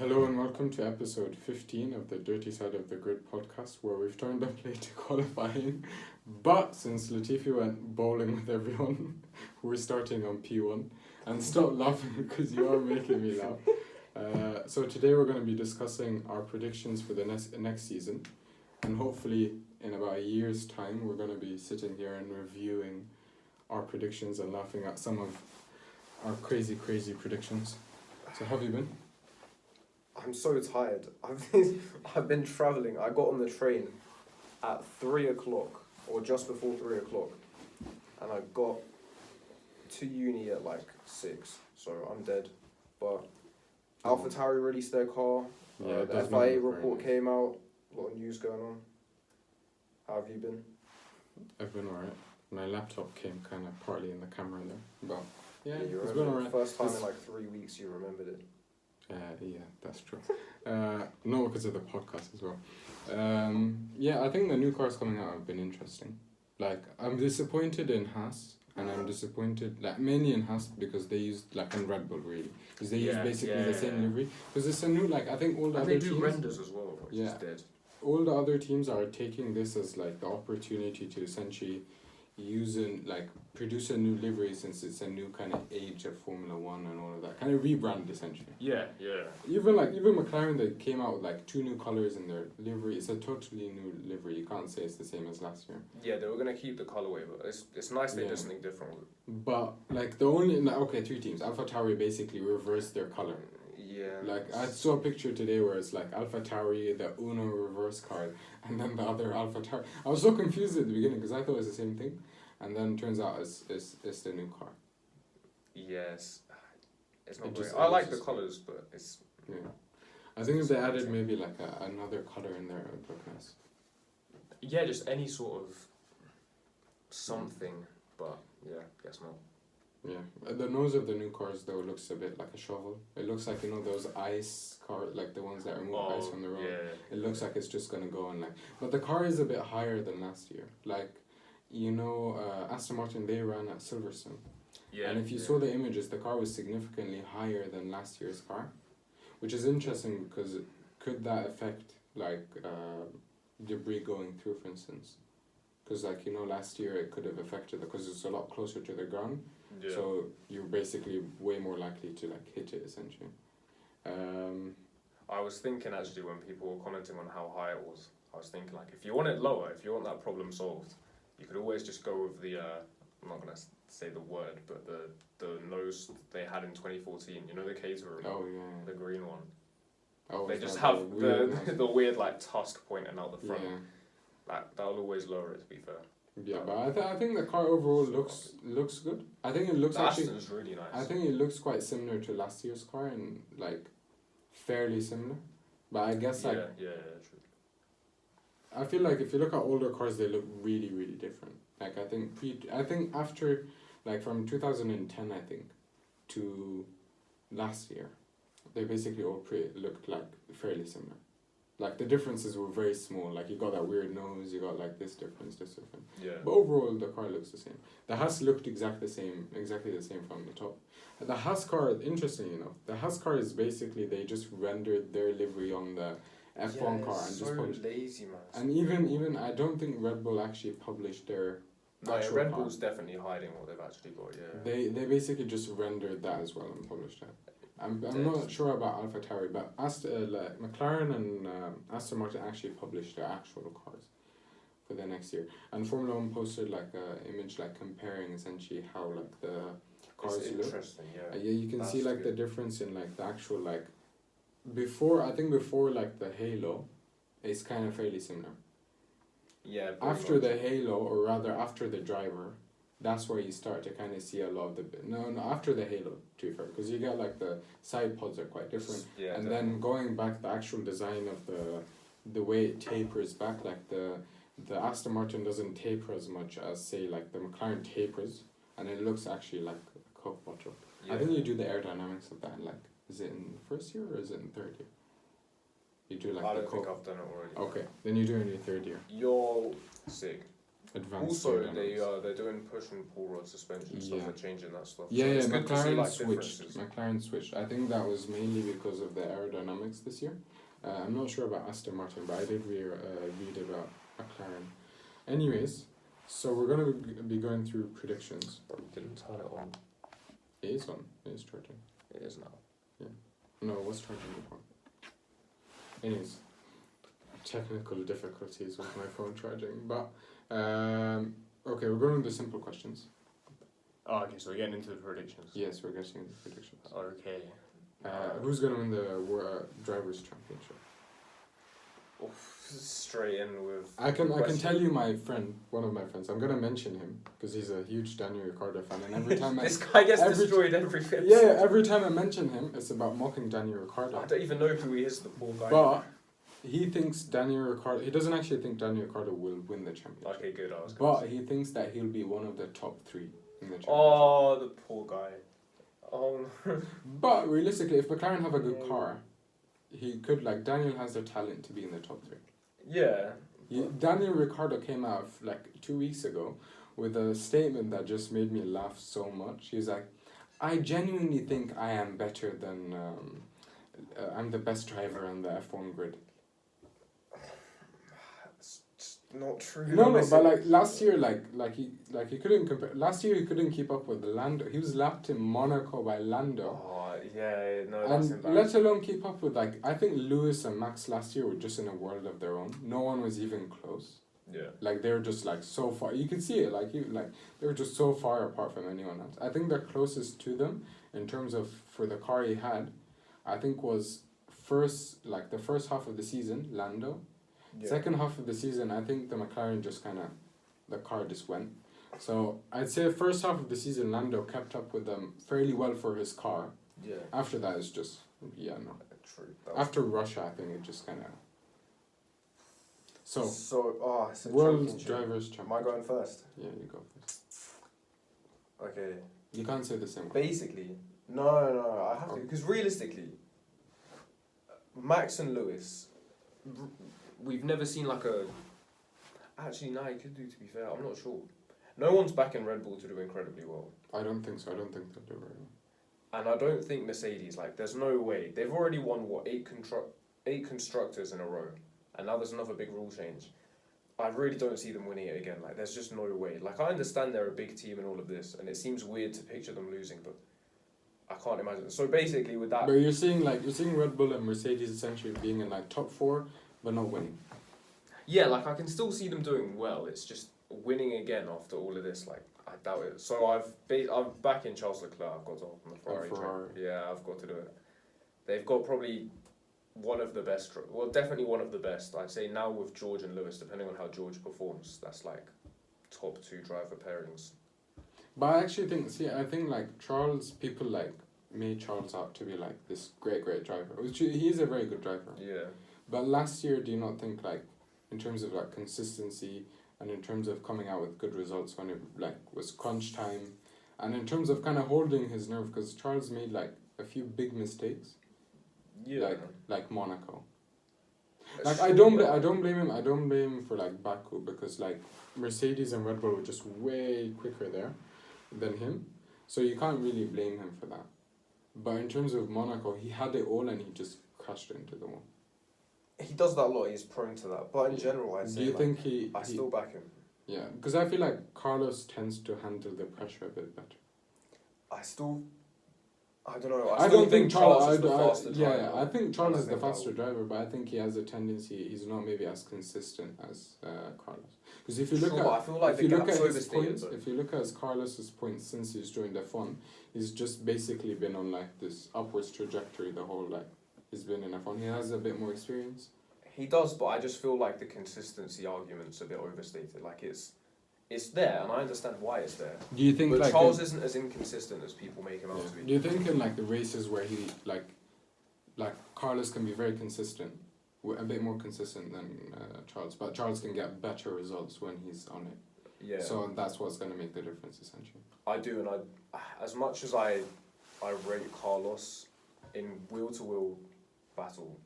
Hello and welcome to episode 15 of the Dirty Side of the Grid podcast, where we've turned up late to qualifying. But since Latifi went bowling with everyone, we're starting on P1. And stop laughing because you are making me laugh. So today we're going to be discussing our predictions for the next season. And hopefully in about a year's time, we're going to be sitting here and reviewing our predictions and laughing at some of our crazy predictions. So how have you been? I'm so tired. I've been travelling. I got on the train at 3 o'clock, or just before 3 o'clock, and I got to uni at like 6, so I'm dead. But AlphaTauri released their car, the FIA report came out, a lot of news going on. How have you been? I've been alright. My laptop came kind of partly in the camera there, but yeah, you it's been alright. First time in like 3 weeks you remembered it. Yeah, that's true. No, because of the podcast as well. I think the new cars coming out have been interesting. Like, I'm disappointed in Haas, and I'm disappointed, like, mainly in Haas because they used, like, in Red Bull, really. Because they use basically the same livery. Because it's a new, like, I think all the other teams... And they do renders as well, which is dead. All the other teams are taking this as, like, the opportunity to essentially produce a new livery, since it's a new kind of age of Formula 1 and all of that. Kind of rebrand, essentially. Yeah. Even McLaren, they came out with like 2 new colours in their livery. It's a totally new livery. You can't say it's the same as last year. Yeah, they were going to keep the colourway, but it's nice they did something different. But like 3 teams. AlphaTauri basically reversed their colour. Yeah. Like, I saw a picture today where it's like AlphaTauri, the Uno reverse card, and then the other AlphaTauri. I was so confused at the beginning because I thought it was the same thing, and then it turns out it's the new car. Yes. It's not great. I like the colours, but it's... Yeah. I think if they added maybe like another colour in there, it would look nice. Yeah, just any sort of something, but yeah, guess not. Yeah, the nose of the new cars though looks a bit like a shovel. It looks like, those ice cars, like the ones that remove ice from the road. Yeah. It looks like it's just gonna go on like. But the car is a bit higher than last year. Like, Aston Martin, they ran at Silverstone. Yeah. And if you saw the images, the car was significantly higher than last year's car, which is interesting because could that affect like debris going through, for instance? Because last year it could have affected it because it's a lot closer to the ground. Yeah. So you're basically way more likely to like hit it, essentially. I was thinking actually when people were commenting on how high it was, I was thinking like if you want it lower, if you want that problem solved, you could always just go with the I'm not gonna say the word, but the nose they had in 2014. You know the Caterham. Oh yeah. The green one. Oh. They just have the weird like tusk pointing out the front. Yeah. That'll always lower it, to be fair. Yeah, but I think the car overall looks good. I think it looks Aston's really nice. I think it looks quite similar to last year's car and like fairly similar. But I guess true. I feel like if you look at older cars, they look really different. Like I think after like from 2010 I think to last year, they basically all looked like fairly similar. Like the differences were very small. Like you got that weird nose, you got like this difference. Yeah. But overall, the car looks the same. The Haas looked exactly the same from the top. The Haas car, interestingly enough, the Haas car is basically they just rendered their livery on the F1 car and just published. Lazy, man. And even I don't think Red Bull actually published their. No, Red Bull's definitely hiding what they've actually got. Yeah. They basically just rendered that as well and published that. I'm not sure about AlphaTauri, but McLaren and Aston Martin actually published their actual cars for the next year. And Formula 1 posted like an image like comparing essentially how like the cars look. Interesting, yeah. You can see like the difference in like the actual like before like the halo, it's kind of fairly similar. Yeah. After the halo, or rather after the driver, that's where you start to kind of see a lot of the... No, after the halo, to be fair, because you get, like, the side pods are quite different. Yeah, and then going back, the actual design of the way it tapers back, like, the Aston Martin doesn't taper as much as, say, like, the McLaren tapers, and it looks actually like a Coke bottle. Yeah. I think you do the aerodynamics of that, like, is it in the first year or is it in third year? You do, like, I don't think I've done it already. Okay, then you do it in your third year. You're sick. advanced. Also, aerodynamics. they're doing push and pull rod suspension stuff. Yeah. They're changing that stuff. Yeah, so yeah. it's good to see McLaren like switched. differences. McLaren switched. I think that was mainly because of the aerodynamics this year. I'm not sure about Aston Martin, but I did read about McLaren. Anyways, so we're gonna be going through predictions. Bro, didn't turn it on. It is on. It is charging. It is now. No, it was charging before. Anyways, technical difficulties with my phone charging. But okay, we're going with the simple questions. Oh, okay, so we're getting into the predictions. Yes, we're getting into predictions. Okay. Who's gonna win the drivers' championship? Straight in with. I can tell you my friend, one of my friends. I'm gonna mention him because he's a huge Daniel Ricciardo fan, and every time this guy gets every destroyed every episode. yeah, every time I mention him, it's about mocking Daniel Ricciardo. I don't even know who he is, the poor guy. But he thinks Daniel Ricciardo. He doesn't actually think Daniel Ricciardo will win the championship. Okay, good. I was. But he thinks that he'll be one of the top 3 in the championship. Oh, the poor guy. Oh. But realistically, if McLaren have a good car, he could Daniel has the talent to be in the top 3. Yeah. Daniel Ricciardo came out 2 weeks ago with a statement that just made me laugh so much. He's like, I genuinely think I am better than, I'm the best driver on the F1 grid. It's just not true. No, but last year, he couldn't compare. Last year he couldn't keep up with Lando. He was lapped in Monaco by Lando. Oh, yeah, no, that's And embarrassing. let alone keep up with I think Lewis and Max last year were just in a world of their own. No one was even close. Yeah. They were just so far. You could see it. They were just so far apart from anyone else. I think the closest to them in terms of for the car he had, I think was the first half of the season Lando. Yeah. Second half of the season, I think the McLaren just the car just went. So I'd say first half of the season Lando kept up with them fairly well for his car. Yeah. After that, it's just, no. True. After Russia, I think it just So, it's a World championship. Drivers' Am I Championship. going first? Yeah, you go first. Okay. You can't say the same one. Basically, no, I have to because realistically, Max and Lewis, we've never seen a. Actually, no, he could do. To be fair, I'm not sure. No one's backing Red Bull to do incredibly well. I don't think so. I don't think they'll do very well. And I don't think Mercedes, there's no way. They've already won, 8 constructors in a row. And now there's another big rule change. I really don't see them winning it again. There's just no way. I understand they're a big team and all of this, and it seems weird to picture them losing, but I can't imagine. So basically with that... But you're seeing Red Bull and Mercedes essentially being in top 4, but not winning. Yeah, I can still see them doing well. It's just winning again after all of this, I doubt it. So I'm back in Charles Leclerc. I've got to hop on the Ferrari train. Yeah, I've got to do it. They've got probably one of the best, well, definitely one of the best. I'd say now with George and Lewis, depending on how George performs, that's top 2 driver pairings. But I actually think, Charles, people made Charles out to be this great driver, which he is a very good driver. Yeah. But last year, do you not think in terms of consistency and in terms of coming out with good results when it was crunch time, and in terms of holding his nerve, because Charles made a few big mistakes. Yeah. Like Monaco. That's I true, don't yeah. I don't blame him. I don't blame him for Baku because Mercedes and Red Bull were just way quicker there than him, so you can't really blame him for that. But in terms of Monaco, he had it all and he just crashed into the wall. He does that a lot. He's prone to that. But in general, I'd say. Do you think he? I still back him. Yeah, because I feel Carlos tends to handle the pressure a bit better. I don't know. I don't think Charles is the faster driver. Yeah, I think Charles is the faster driver, but I think he has a tendency. He's not maybe as consistent as Carlos. Because if you look I feel if you look at his overstated, points, if you look at Carlos's points since he's joined F1, he's just basically been on this upwards trajectory the whole he's been in F1. He has a bit more experience. He does, but I just feel the consistency argument's a bit overstated. It's there, and I understand why it's there. Do you think but Charles isn't as inconsistent as people make him out to be? Do you think in the races where he Carlos can be very consistent, a bit more consistent than Charles, but Charles can get better results when he's on it. Yeah. So that's what's going to make the difference essentially. I do, and as much as I rate Carlos in wheel-to-wheel battle,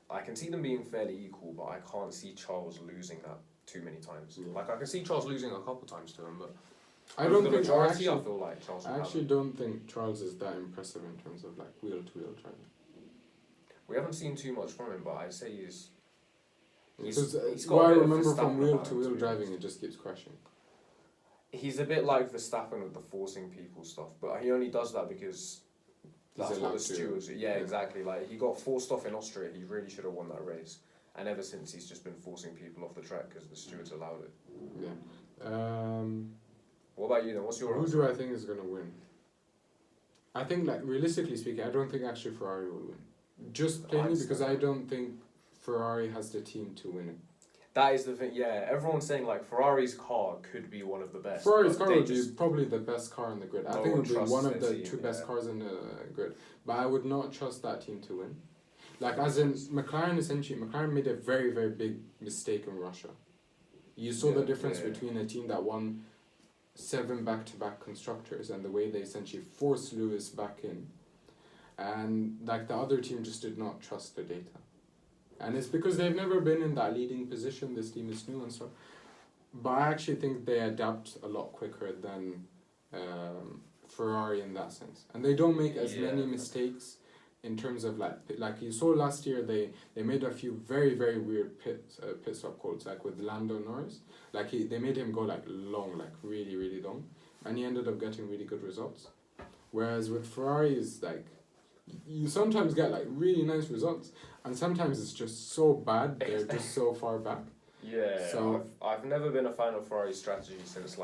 I can see them being fairly equal, but I can't see Charles losing too many times. Yeah. Like I can see Charles losing a couple times to him, but I don't the think majority, I feel like Charles. I actually don't think Charles is that impressive in terms of like wheel-to-wheel driving. We haven't seen too much from him, but I'd say he's Because got what a I bit of remember Verstappen from about him, wheel-to-wheel to be driving, honest. it just keeps crashing. He's a bit like Verstappen with the forcing people stuff, but he only does that because that's what the allowed to. stewards. Yeah, exactly. Like he got forced off in Austria. He really should have won that race, and ever since he's just been forcing people off the track because the stewards allowed it. Yeah. What about you then? What's your Who answer? do I think is gonna win? I think, like, realistically speaking, I don't think actually Ferrari will win. Just plainly because I don't think Ferrari has the team to win it. That is the thing. Yeah, everyone's saying like Ferrari's car could be one of the best. Ferrari's but car they would be probably the best car in the grid. I No think it one would be trusts one of their the team, two best yeah. cars in the grid. But I would not trust that team to win. Like, as in, McLaren essentially, McLaren made a very, very big mistake in Russia. You saw the difference between a team that won 7 back-to-back constructors and the way they essentially forced Lewis back in. And, like, the other team just did not trust the data. And it's because they've never been in that leading position, this team is new and stuff. But I actually think they adapt a lot quicker than Ferrari in that sense. And they don't make as many mistakes in terms of like you saw last year they made a few very, very weird pit stop calls, like with Lando Norris. Like they made him go like long, like really, really long. And he ended up getting really good results. Whereas with Ferrari is like you sometimes get like really nice results and sometimes it's just so bad they're just so far back. Yeah, so I've never been a fan of Ferrari's strategy since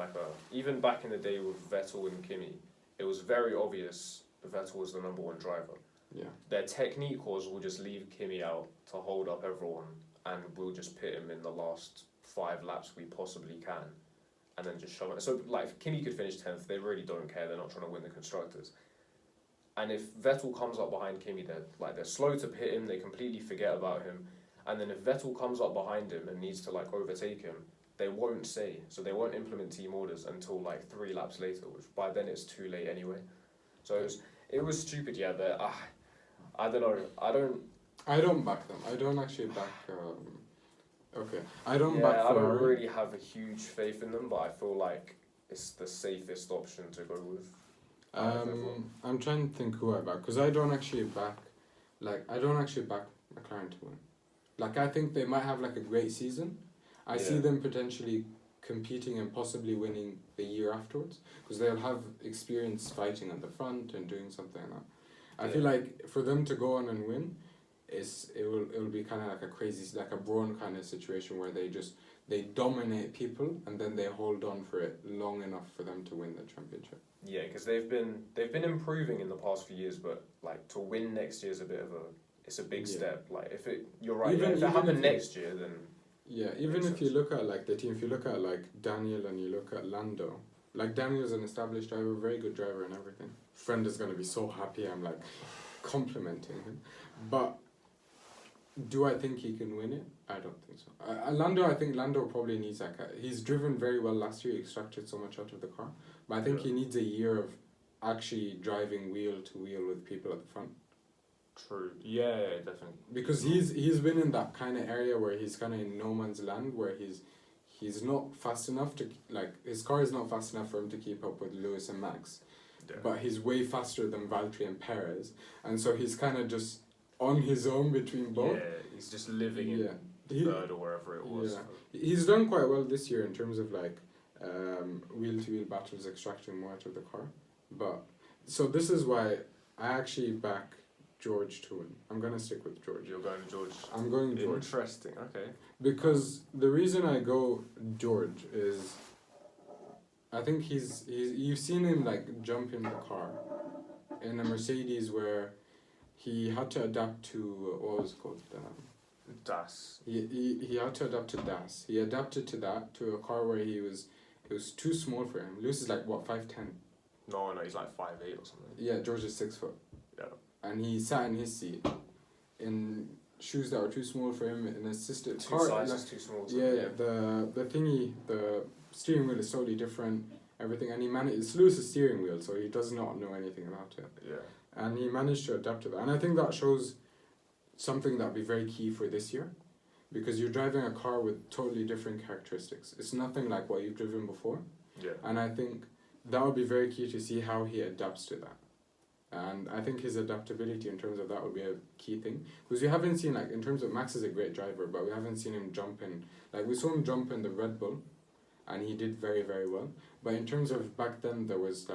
even back in the day with Vettel and Kimi, it was very obvious Vettel was the number one driver. Yeah. Their technique was we'll just leave Kimi out to hold up everyone and we'll just pit him in the last 5 laps we possibly can and then just show it. So like if Kimi could finish 10th, they really don't care, they're not trying to win the constructors. And if Vettel comes up behind Kimi, they're slow to pit him, they completely forget about him. And then if Vettel comes up behind him and needs to like overtake him, they won't they won't implement team orders until like 3 laps later, which by then it's too late anyway. So it was stupid, yeah. I don't know. I don't back them. I don't actually back. Okay, I don't back I Ferrari. don't really have a huge faith in them, but I feel like it's the safest option to go with. I'm trying to think who I back because I don't actually back McLaren to win. Like I think they might have like a great season. I see them potentially competing and possibly winning the year afterwards because they'll have experience fighting at the front and doing something like that. I feel like for them to go on and win, it'll be kind of like a crazy, like a Braun kind of situation where they dominate people and then they hold on for it long enough for them to win the championship. Yeah, because they've been improving in the past few years, but like to win next year is it's a big step. Like you're right. If it happened next year, then even if you look at like the team, if you look at like Daniel and you look at Lando, like Daniel's an established driver, very good driver and everything. Friend is gonna be so happy. I'm like complimenting him, but do I think he can win it? I don't think so. Lando, I think Lando probably needs he's driven very well last year. He extracted so much out of the car, but I think he needs a year of actually driving wheel to wheel with people at the front. True. Yeah, definitely. Because he's been in that kind of area where he's kind of in no man's land, where he's not fast enough to his car is not fast enough for him to keep up with Lewis and Max, but he's way faster than Valtteri and Perez, and so he's kind of just on his own between both. Yeah, he's just living in third or wherever it was. Yeah, he's done quite well this year in terms of wheel to wheel battles, extracting more out of the car. But so this is why I actually back George to win. I'm gonna stick with George. You're going George. I'm going George. Interesting. Okay. Because the reason I go George is, I think he's you've seen him jump in the car, in a Mercedes where he had to adapt to what was it called DAS. He had to adapt to DAS. He adapted to that to a car where it was too small for him. Lewis is 5'10". No, he's 5'8" or something. Yeah, George is 6 foot. Yeah. And he sat in his seat in shoes that were too small for him, in assisted Two sizes too small. The steering wheel is totally different, everything, and it's Lewis's steering wheel, so he does not know anything about it. Yeah. And he managed to adapt to that, and I think that shows something that would be very key for this year, because you're driving a car with totally different characteristics. It's nothing like what you've driven before. Yeah. And I think that would be very key to see how he adapts to that. And I think his adaptability in terms of that would be a key thing. Because we haven't seen, like, in terms of Max is a great driver, but we haven't seen him jump in. Like, we saw him jump in the Red Bull, and he did very, very well. But in terms of back then, there was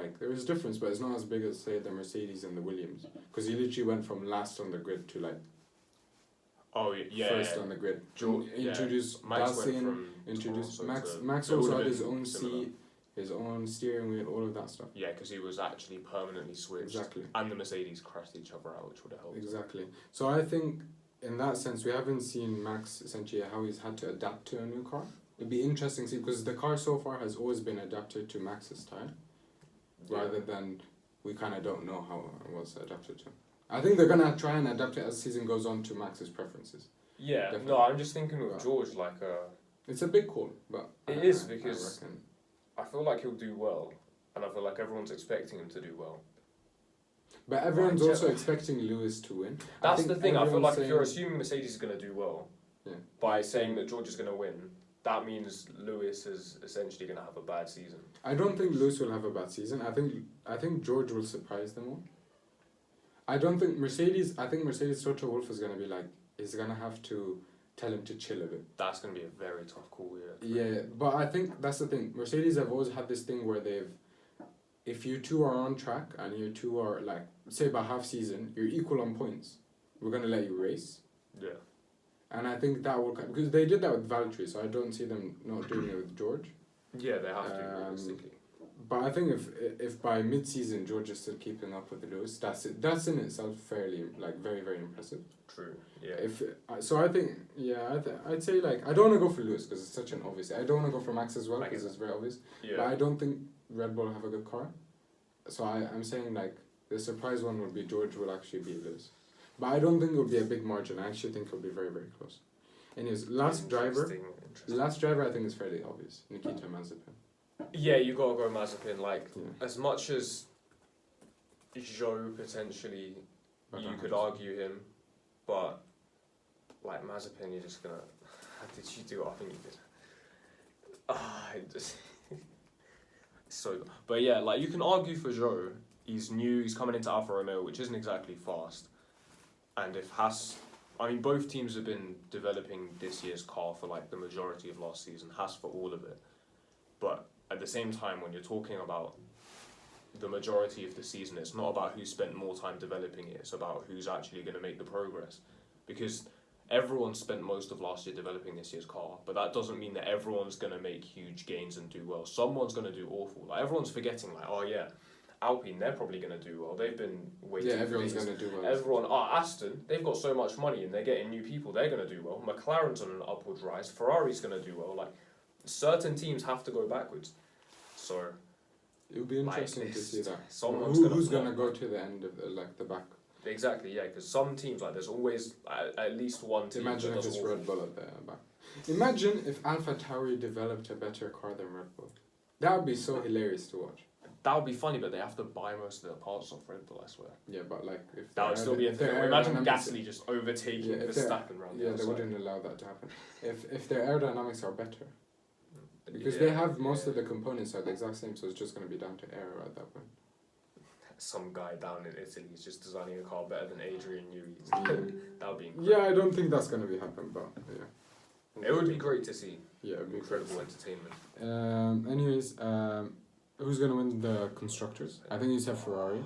difference, but it's not as big as, say, the Mercedes and the Williams. Because he literally went from last on the grid to, like, first on the grid. Introduced Dancing, introduced Max also had his own seat, his own steering wheel, all of that stuff. Yeah, because he was actually permanently switched. Exactly. And the Mercedes crashed each other out, which would have helped. Exactly. So I think, in that sense, we haven't seen Max, essentially, how he's had to adapt to a new car. It'd be interesting to see, because the car so far has always been adapted to Max's style, rather than we kind of don't know how it was adapted to. I think they're going to try and adapt it as the season goes on to Max's preferences. Yeah, definitely. No, I'm just thinking with George, like... it's a big call, but... It is, because I feel like he'll do well, and I feel like everyone's expecting him to do well. But everyone's also expecting Lewis to win. That's the thing, I feel like if you're assuming Mercedes is going to do well, by saying that George is going to win, that means Lewis is essentially going to have a bad season. I don't think Lewis will have a bad season. I think George will surprise them all. I think Mercedes Toto Wolff is going to be like, he's going to have to tell him to chill a bit. That's going to be a very tough call, Yeah, but I think that's the thing. Mercedes have always had this thing where if you two are on track and you two are, like, say by half season, you're equal on points, we're going to let you race. Yeah. And I think that will, because they did that with Valtteri, so I don't see them not doing it with George. Yeah, they have to, realistically. But I think if by mid-season George is still keeping up with Lewis, that's in itself fairly, like, very, very impressive. True. Yeah. I'd say, like, I don't want to go for Lewis because it's such an obvious. I don't want to go for Max as well because it's very obvious. Yeah. But I don't think Red Bull have a good car, so I'm saying, like, the surprise one would be George will actually beat Lewis, but I don't think it will be a big margin. I actually think it will be very, very close. Anyways, last driver I think is fairly obvious. Nikita Mazepin. Yeah, you gotta go Mazepin. Like, as much as Zhou potentially, you could argue him, but like Mazepin, you're just gonna. How did you do it? I think you did. So, but yeah, like, you can argue for Zhou. He's new. He's coming into Alfa Romeo, which isn't exactly fast. And if Haas, I mean, both teams have been developing this year's car for, like, the majority of last season. Haas for all of it, but at the same time, when you're talking about the majority of the season, it's not about who spent more time developing it, it's about who's actually going to make the progress. Because everyone spent most of last year developing this year's car, but that doesn't mean that everyone's going to make huge gains and do well. Someone's going to do awful. Like, everyone's forgetting, like, oh yeah, Alpine, they're probably going to do well. They've been waiting. Yeah, everyone's going to do well. Everyone, Aston, they've got so much money and they're getting new people, they're going to do well. McLaren's on an upward rise. Ferrari's going to do well. Like, certain teams have to go backwards. So it would be interesting to see that. Who's going to go to the end of the back? Exactly, yeah, because some teams, like, there's always at least one team. Imagine if it's Red Bull at the back. Imagine if AlphaTauri developed a better car than Red Bull. That would be so hilarious to watch. That would be funny, but they have to buy most of their parts off Red Bull, I swear. Yeah, but, like, if that would still be a thing. Imagine Gasly just overtaking Verstappen around the outside. They wouldn't allow that to happen. If their aerodynamics are better. Because they have most of the components are the exact same, so it's just going to be down to air at that point. Some guy down in Italy is just designing a car better than Adrian Newey. That would be incredible. Yeah, I don't think that's going to be happening, but yeah. It would be great to see. Yeah, it would be incredible entertainment. Anyways, who's going to win the constructors? I think you said Ferrari.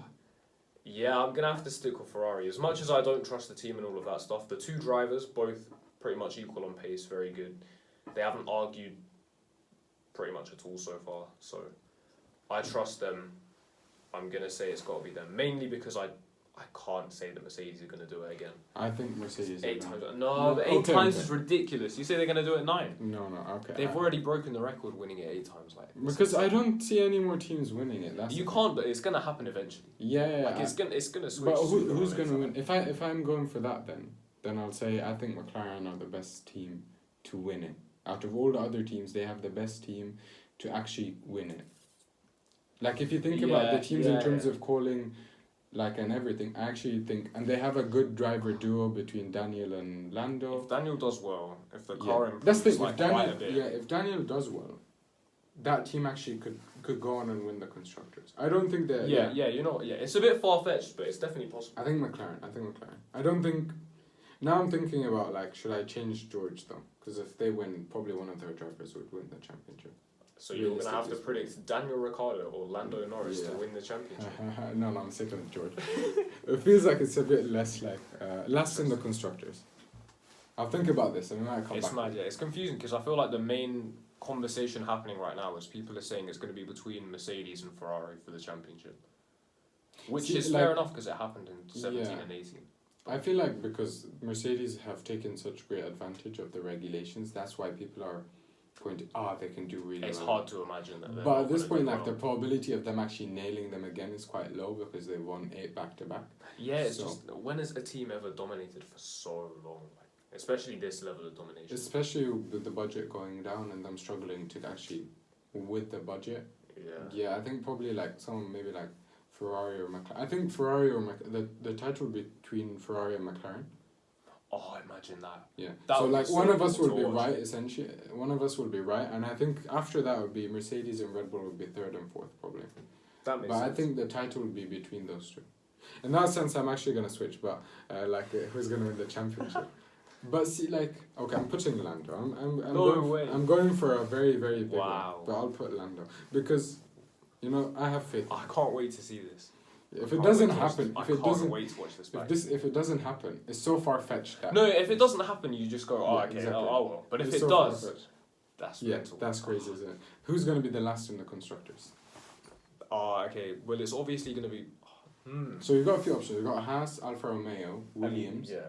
Yeah, I'm going to have to stick with Ferrari. As much as I don't trust the team and all of that stuff, the two drivers, both pretty much equal on pace, very good. They haven't argued pretty much at all so far, so I trust them. I'm going to say it's got to be them, mainly because I can't say that Mercedes are going to do it again. I think Mercedes 8 times. No, but 8 times is ridiculous. You say they're going to do it 9? No, okay. They've already broken the record winning it 8 times. Like, because I don't see any more teams winning it. You can't, but it's going to happen eventually. Yeah. Like, it's going to switch. But who's going to win? If I'm going for that, then I'll say I think McLaren are the best team to win it. Out of all the other teams, they have the best team to actually win it. Like, if you think about the teams in terms of calling and everything. I actually think, and they have a good driver duo between Daniel and Lando. If Daniel does well, if the Yeah. car improves That's the thing. like If Daniel, quite a bit, if Daniel does well, that team actually could go on and win the constructors. I don't think that. it's a bit far fetched, but it's definitely possible. I think McLaren. I don't think. Now I'm thinking about like, should I change George though? Because if they win, probably one of their drivers would win the championship. So you're gonna have to predict Daniel Ricciardo or Lando Norris to Yeah. win the championship. No, I'm sticking with George. It feels like it's a bit less like less in the constructors. I'll think about this and we might come It's back. mad, yeah. It's confusing because I feel like the main conversation happening right now is people are saying it's going to be between Mercedes and Ferrari for the championship, which See, is fair enough because it happened in 17 Yeah. and 18. I feel like because Mercedes have taken such great advantage of the regulations, that's why people are pointing, they can do really It's well. hard to imagine that. But at this point, like the probability of them actually nailing them again is quite low because they've won 8 back to back. Yeah, it's So- just when has a team ever dominated for so long? Like, especially this level of domination. Especially with the budget going down and them struggling to actually with the budget. Yeah. Yeah, I think probably like someone maybe like Ferrari or McLaren. I think Ferrari or the title between Ferrari and McLaren. Oh, imagine that. Yeah. That So would be like so one of cool us to will be watch. right essentially. One of us will be right, and I think after that would be Mercedes and Red Bull would be third and fourth probably. That makes But sense. I think the title would be between those two. In that sense, I'm actually gonna switch, but who's gonna win the championship? But see, like, okay, I'm putting Lando. I'm No going, way. I'm going for a very, very big Wow. one, but I'll put Lando because, I have faith. I can't wait to see this. If I it can't doesn't wait to watch happen, this. if it I doesn't, can't wait to watch this back. if it doesn't happen, it's so far fetched that. No, if it doesn't happen, you just go, Yeah, okay, exactly. oh well. But if It's it so does, far-fetched. that's Yeah, mental. that's crazy, isn't it? Who's gonna be the last in the constructors? Oh, okay. Well, it's obviously going to be. So you've got a few options. You've got Haas, Alfa Romeo, Williams, Yeah.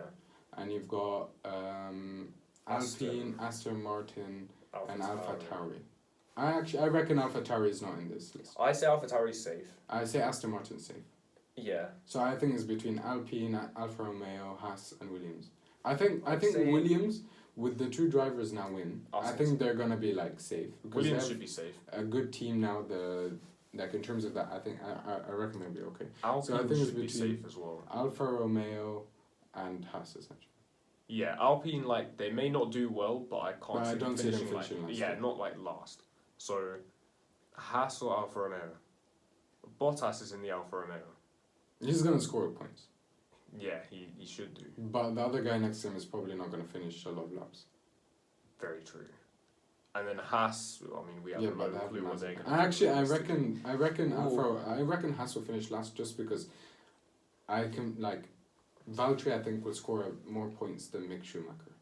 and you've got Alpine, Aston Martin, and Alpha Tauri. I reckon Alpha Tauri is not in this list. I say AlphaTauri's safe. I say Aston Martin's safe. Yeah. So I think it's between Alpine, Alfa Romeo, Haas, and Williams. I think say- Williams, with the two drivers now in, I'll I say think so. they're gonna be like safe because Williams they have should be safe. a good team now. In terms of that, I think I reckon they'll be okay. Alpine I think it's should be between- safe as well. Alfa Romeo and Haas essentially. Yeah, Alpine, like, they may not do well, but I can't But I see don't see them finishing finishing last, yeah, yeah. not like last. So, Haas or Alfa Romeo? Bottas is in the Alfa Romeo. He's gonna score points, Yeah, he should do. but the other guy next to him is probably not gonna finish a lot of laps. Very true. And then Haas, I mean, we have Yeah, no but they have clue what they're massive- going to do. I reckon Ooh. I reckon Haas will finish last just because I can Valtteri I think will score more points than Mick Schumacher.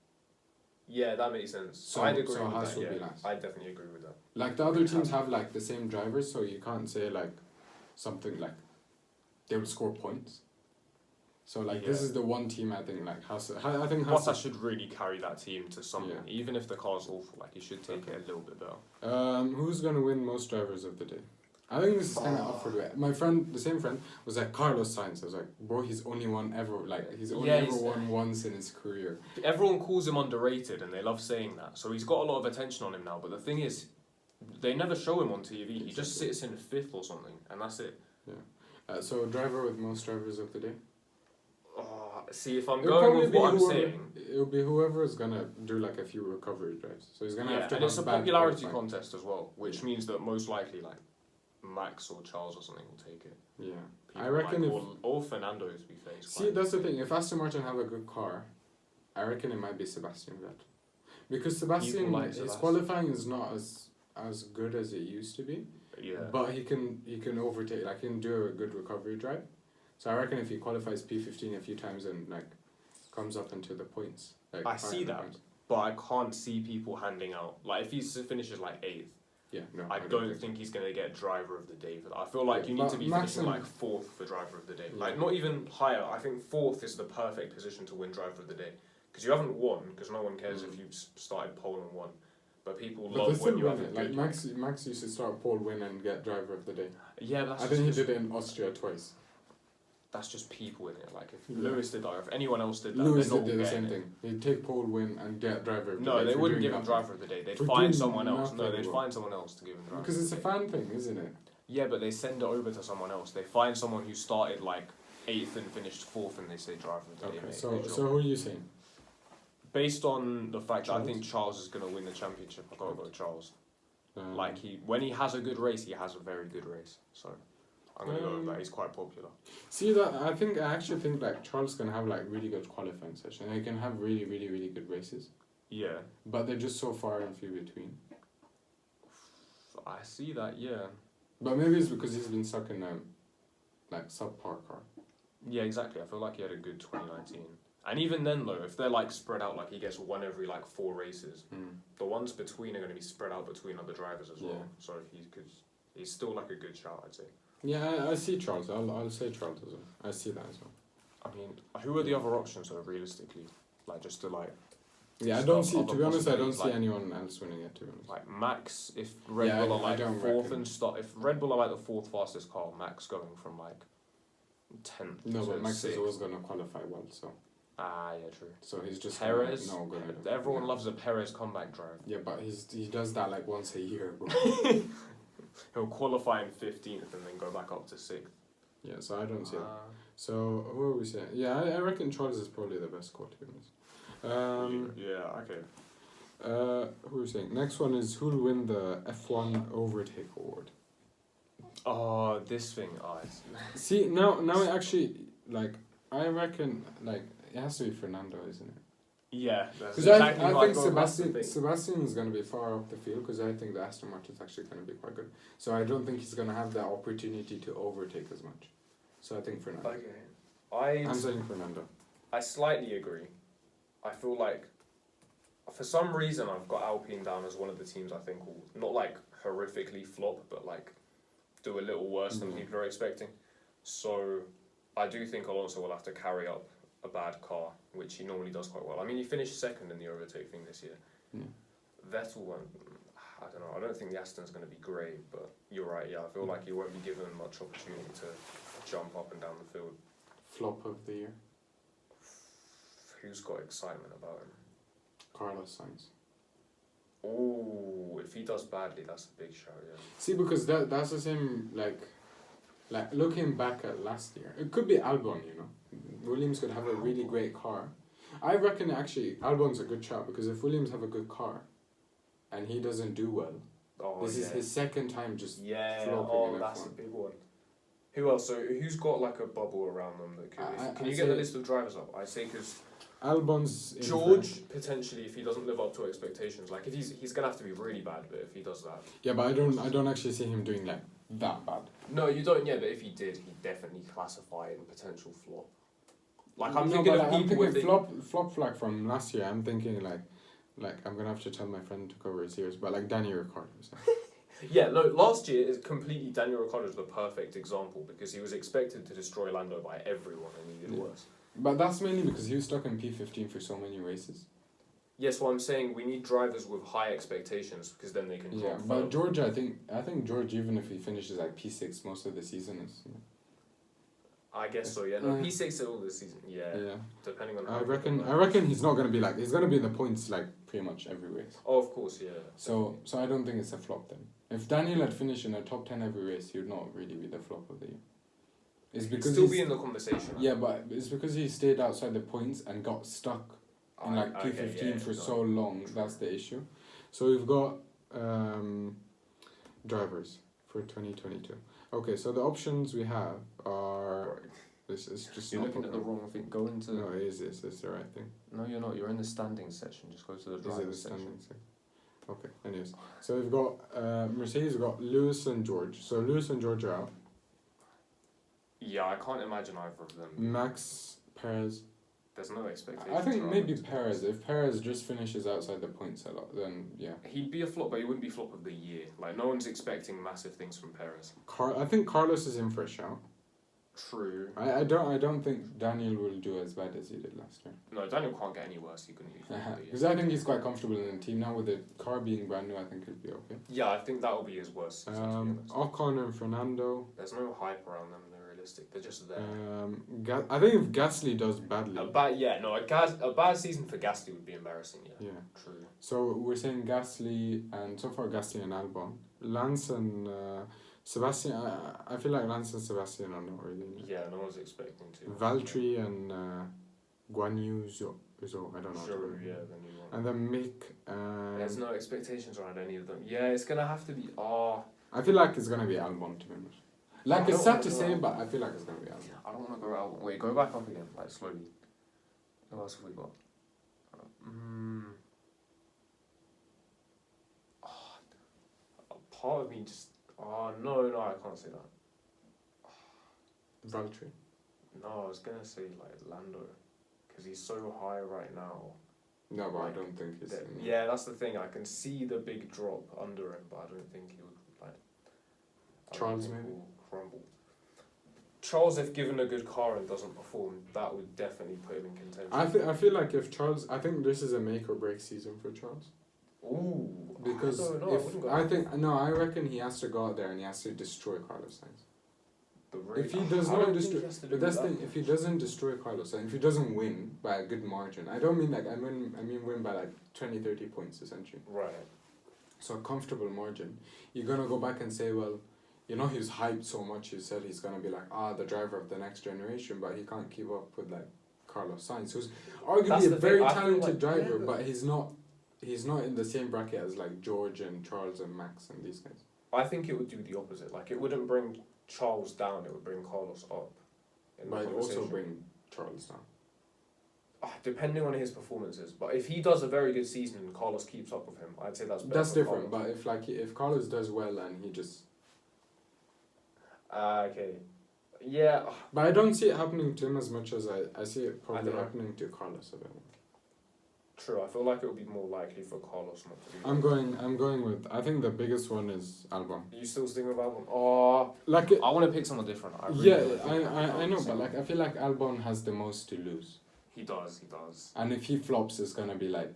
Yeah, that makes sense. So- I'd agree so with Haas that, will yeah. be last. I definitely agree with that. Like the other teams have like the same drivers, so you can't say like something like they will score points. So like this Yeah. is the one team I think like Haas. I think Haas. Bottas should really carry that team to something. Yeah. Even if the car's awful, like, he should take it a little bit better. Who's gonna win most drivers of the day? I think this is kind of up for debate. My friend, the same friend, was like Carlos Sainz. I was like, bro, he's only won ever. Like he's only Yeah, ever he's- won once in his career. Everyone calls him underrated, and they love saying that. So he's got a lot of attention on him now. But the thing is, they never show him on TV. He just Exactly. sits in fifth or something, and that's it. So driver with most drivers of the day. See, if I'm It'll going probably with be what I'm whoever- saying, It'll be whoever is gonna do like a few recovery drives. So he's gonna yeah, have to. and it's a have bad popularity qualifying. contest as well, which means that most likely, like, Max or Charles or something will take it. Yeah. People I reckon like, if- or Fernando, to be fair. is See, quite- that's the thing. If Aston Martin have a good car, I reckon it might be Sebastian Vettel, because Sebastian, like his Sebastian. qualifying is not as good as it used to be. Yeah. But he can overtake. Like, he can do a good recovery drive. So I reckon if he qualifies P15 a few times and like comes up into the points. Like I see 500 that. points. But I can't see people handing out. Like, if he finishes like 8th, Yeah. No. I don't think he's going to get driver of the day for that. I feel like Yeah, you need but to be Max finishing and- like 4th for driver of the day. Yeah. Like, not even higher. I think 4th is the perfect position to win driver of the day. Because you haven't won, because no one cares if you've started pole and won. But people But they love still when you have win a it. Like good... Max used to start pole win and get driver of the day. Yeah, but I think he did it in Austria twice. that's just people in it. Like, if Yeah. Lewis did that, or if anyone else did that, Lewis they're not did the getting same it. thing. He'd take pole win and get driver of the No, day. they for wouldn't doing give him nothing. driver of the day. They'd For find doing someone else. No, nothing, they'd bro. find someone else to give him driver. Because of it's the a day. fan thing, isn't it? Yeah, but they send it over to someone else. They find someone who started like 8th and finished 4th, and they say driver of the day. Okay, mate. so Good job. so who are you saying? Based on the fact that I Charles? think Charles is going to win the championship, I've got to go with Charles. Um, Like, when he has a good race, he has a very good race. So, I'm going to go with that. He's quite popular. See that I actually think like Charles can have like really good qualifying session. He can have really really really good races, Yeah. but they're just so far and few between. I see that, yeah. But maybe it's because he's been stuck in a like subpar car. Yeah, exactly. I feel like he had a good 2019. And even then, though, if they're like spread out, like he gets one every like 4 races, the ones between are going to be spread out between other drivers as well. Yeah. So he's still like a good shout, I'd say. Yeah, I see Charles. I'll say Charles as well. I see that as well. I mean, who are the other options, though, realistically? Like, just to like. Yeah, I Just don't other see. To be honest, I don't possibilities, see like- anyone else winning it. To be honest. Like Max, if Red Yeah, Bull I are like don't 4th reckon. and start, if Red Bull are like the 4th fastest car, Max going from like 10th No, to but Max is 6th. always gonna qualify well. So Yeah, true. he's just Perez, no good. everyone loves a Perez comeback drive. Yeah, but he does that like once a year, bro. He'll qualify in 15th and then go back up to 6th. Yeah, so I don't see it. So who are we saying? Yeah, I reckon Charles is probably the best car, to be honest. Yeah, okay. Who are we saying? Next one is who'll win the F1 Overtake Award. Oh, this thing, See, now it actually, like, I reckon, like, it has to be Fernando, isn't it? yeah. That's Because exactly I who think I'd go with, that's the thing. Sebastian is going to be far up the field because I think the Aston Martin is actually going to be quite good. So I don't think he's going to have the opportunity to overtake as much. So I think Fernando. Okay. I'm saying Fernando. I slightly agree. I feel like, for some reason, I've got Alpine down as one of the teams I think will not like horrifically flop, but like do a little worse than people are expecting. So I do think Alonso will have to carry up a bad car, which he normally does quite well. I mean, he finished 2nd in the overtake thing this year. Yeah. Vettel won't. I don't know. I don't think the Aston's going to be great, but you're right. Yeah, I feel like he won't be given much opportunity to jump up and down the field. Flop of the year. Who's got excitement about him? Carlos Sainz. Oh, if he does badly, that's a big show. Yeah. See, because that's the same, like looking back at last year, it could be Albon, you know. Williams could have a really great car. I reckon actually Albon's a good shout because if Williams have a good car and he doesn't do well, this is his 2nd time just flopping in that's F1. a big one. Who else? So who's got like a bubble around them that could? Can you I'd get the say- list of drivers up? I say because Albon's in George front. potentially, if he doesn't live up to expectations, like if he's gonna have to be really bad, but if he does that, Yeah, but I don't actually see him doing like that bad. no, you don't. Yeah, but if he did, he'd definitely classify in potential flop. Like I'm No, thinking but, of like, people I'm with thinking flop flag from last year. I'm thinking like I'm gonna have to tell my friend to cover his ears, but like Danny Ricciardo. So. Yeah, no, last year is completely Daniel Ricciardo is the perfect example because he was expected to destroy Lando by everyone and he did Yeah. worse. But that's mainly because he was stuck in P15 for so many races. Yes, well, I'm saying we need drivers with high expectations because then they can Yeah, drop but further. George, I think George, even if he finishes like P6 most of the season, is I guess so. Yeah, no, Yeah. P6 all this season. Yeah, yeah. depending on how. I people reckon go. he's not gonna be like he's gonna be in the points like pretty much every race. Oh, of course, yeah. So I don't think it's a flop then. If Daniel had finished in the top 10 every race, he would not really be the flop of the year. It's He'd because still he's- be in the conversation. Yeah, but it's because he stayed outside the points and got stuck in like P15 for so long. That's the issue. So we've got drivers for 2022. Okay, so the options we have are. This is just. You're not looking at the proper. wrong thing. Go into. No, it is this. It's the right thing. No, you're not. You're in the standings section. Just go to the Is it the drivers section. standings thing? Okay. Anyways, so we've got Mercedes. We've got Lewis and George. So Lewis and George are out. Yeah, I can't imagine either of them. Max, Perez. There's no expectation. I think maybe Perez. If Perez just finishes outside the points a lot, then yeah. He'd be a flop, but he wouldn't be flop of the year. Like no one's expecting massive things from Perez. I think Carlos is in for a shout. True. I don't think Daniel will do as bad as he did last year. No, Daniel can't get any worse. He couldn't be flop of the year. Because I think he's quite comfortable in the team now with the car being brand new. I think he'll be okay. Yeah, I think that will be his worst season, to be honest. Ocon and Fernando. There's no hype around them. They're realistic. They're just there. I think if Gasly does badly. A bad season for Gasly would be embarrassing. Yeah. Yeah. True. So we're saying Gasly, and so far Gasly and Albon. Lance and Sebastian, I feel like Lance and Sebastian are not really in it. Yeah, no one's expecting to. Valtteri and Guan Yu Zhou, I don't know. Sure, yeah, the new one. And then Mick. There's no expectations around any of them. Yeah, it's gonna have to be. I feel like it's gonna be Albon, to be honest. Like, I it's don't sad wanna to go say, out. but I feel like it's gonna be Albon. I don't want to go out. Wait, go back up again, like slowly. What else have we got? Part of me just. No, I can't say that. Valtteri. No, I was gonna say like Lando, because he's so high right now. No, but I Like, don't think he's. Yeah, that's the thing. I can see the big drop under him, but I don't think he would like. I don't Charles, think maybe? he'll crumble. Charles, if given a good car and doesn't perform, that would definitely put him in contention. I feel like if Charles, I think this is a make or break season for Charles. Ooh. Because I don't know, I reckon he has to go out there and he has to destroy Carlos Sainz. If he I does don't not think destroy, he has to but do that's the that. thing. If he doesn't destroy Carlos Sainz, if he doesn't win by a good margin, I don't mean like I mean win by like 20, 30 points essentially. Right. So a comfortable margin. You're gonna go back and say, well, you know, he's hyped so much. He said he's gonna be like the driver of the next generation, but he can't keep up with like Carlos Sainz, who's That's arguably a the very thing, I feel talented like- driver, yeah, but he's not in the same bracket as like George and Charles and Max and these guys. I think it would do the opposite. Like, it wouldn't bring Charles down, it would bring Carlos up. In the But it also conversation. bring Charles down. Depending on his performances. But if he does a very good season and Carlos keeps up with him, I'd say that's better. That's for different. Carlos. But if Carlos does well and he just, Okay. Yeah. but I don't see it happening to him as much as I see it probably don't know. happening to Carlos a bit more. True. I feel like it would be more likely for Carlos not to do I'm that. going with. I think the biggest one is Albon. Are you still sticking with Albon? Like I want to pick someone different. I really yeah, wanna pick I know, someone. but like I feel like Albon has the most to lose, He does. and if he flops, it's gonna be like.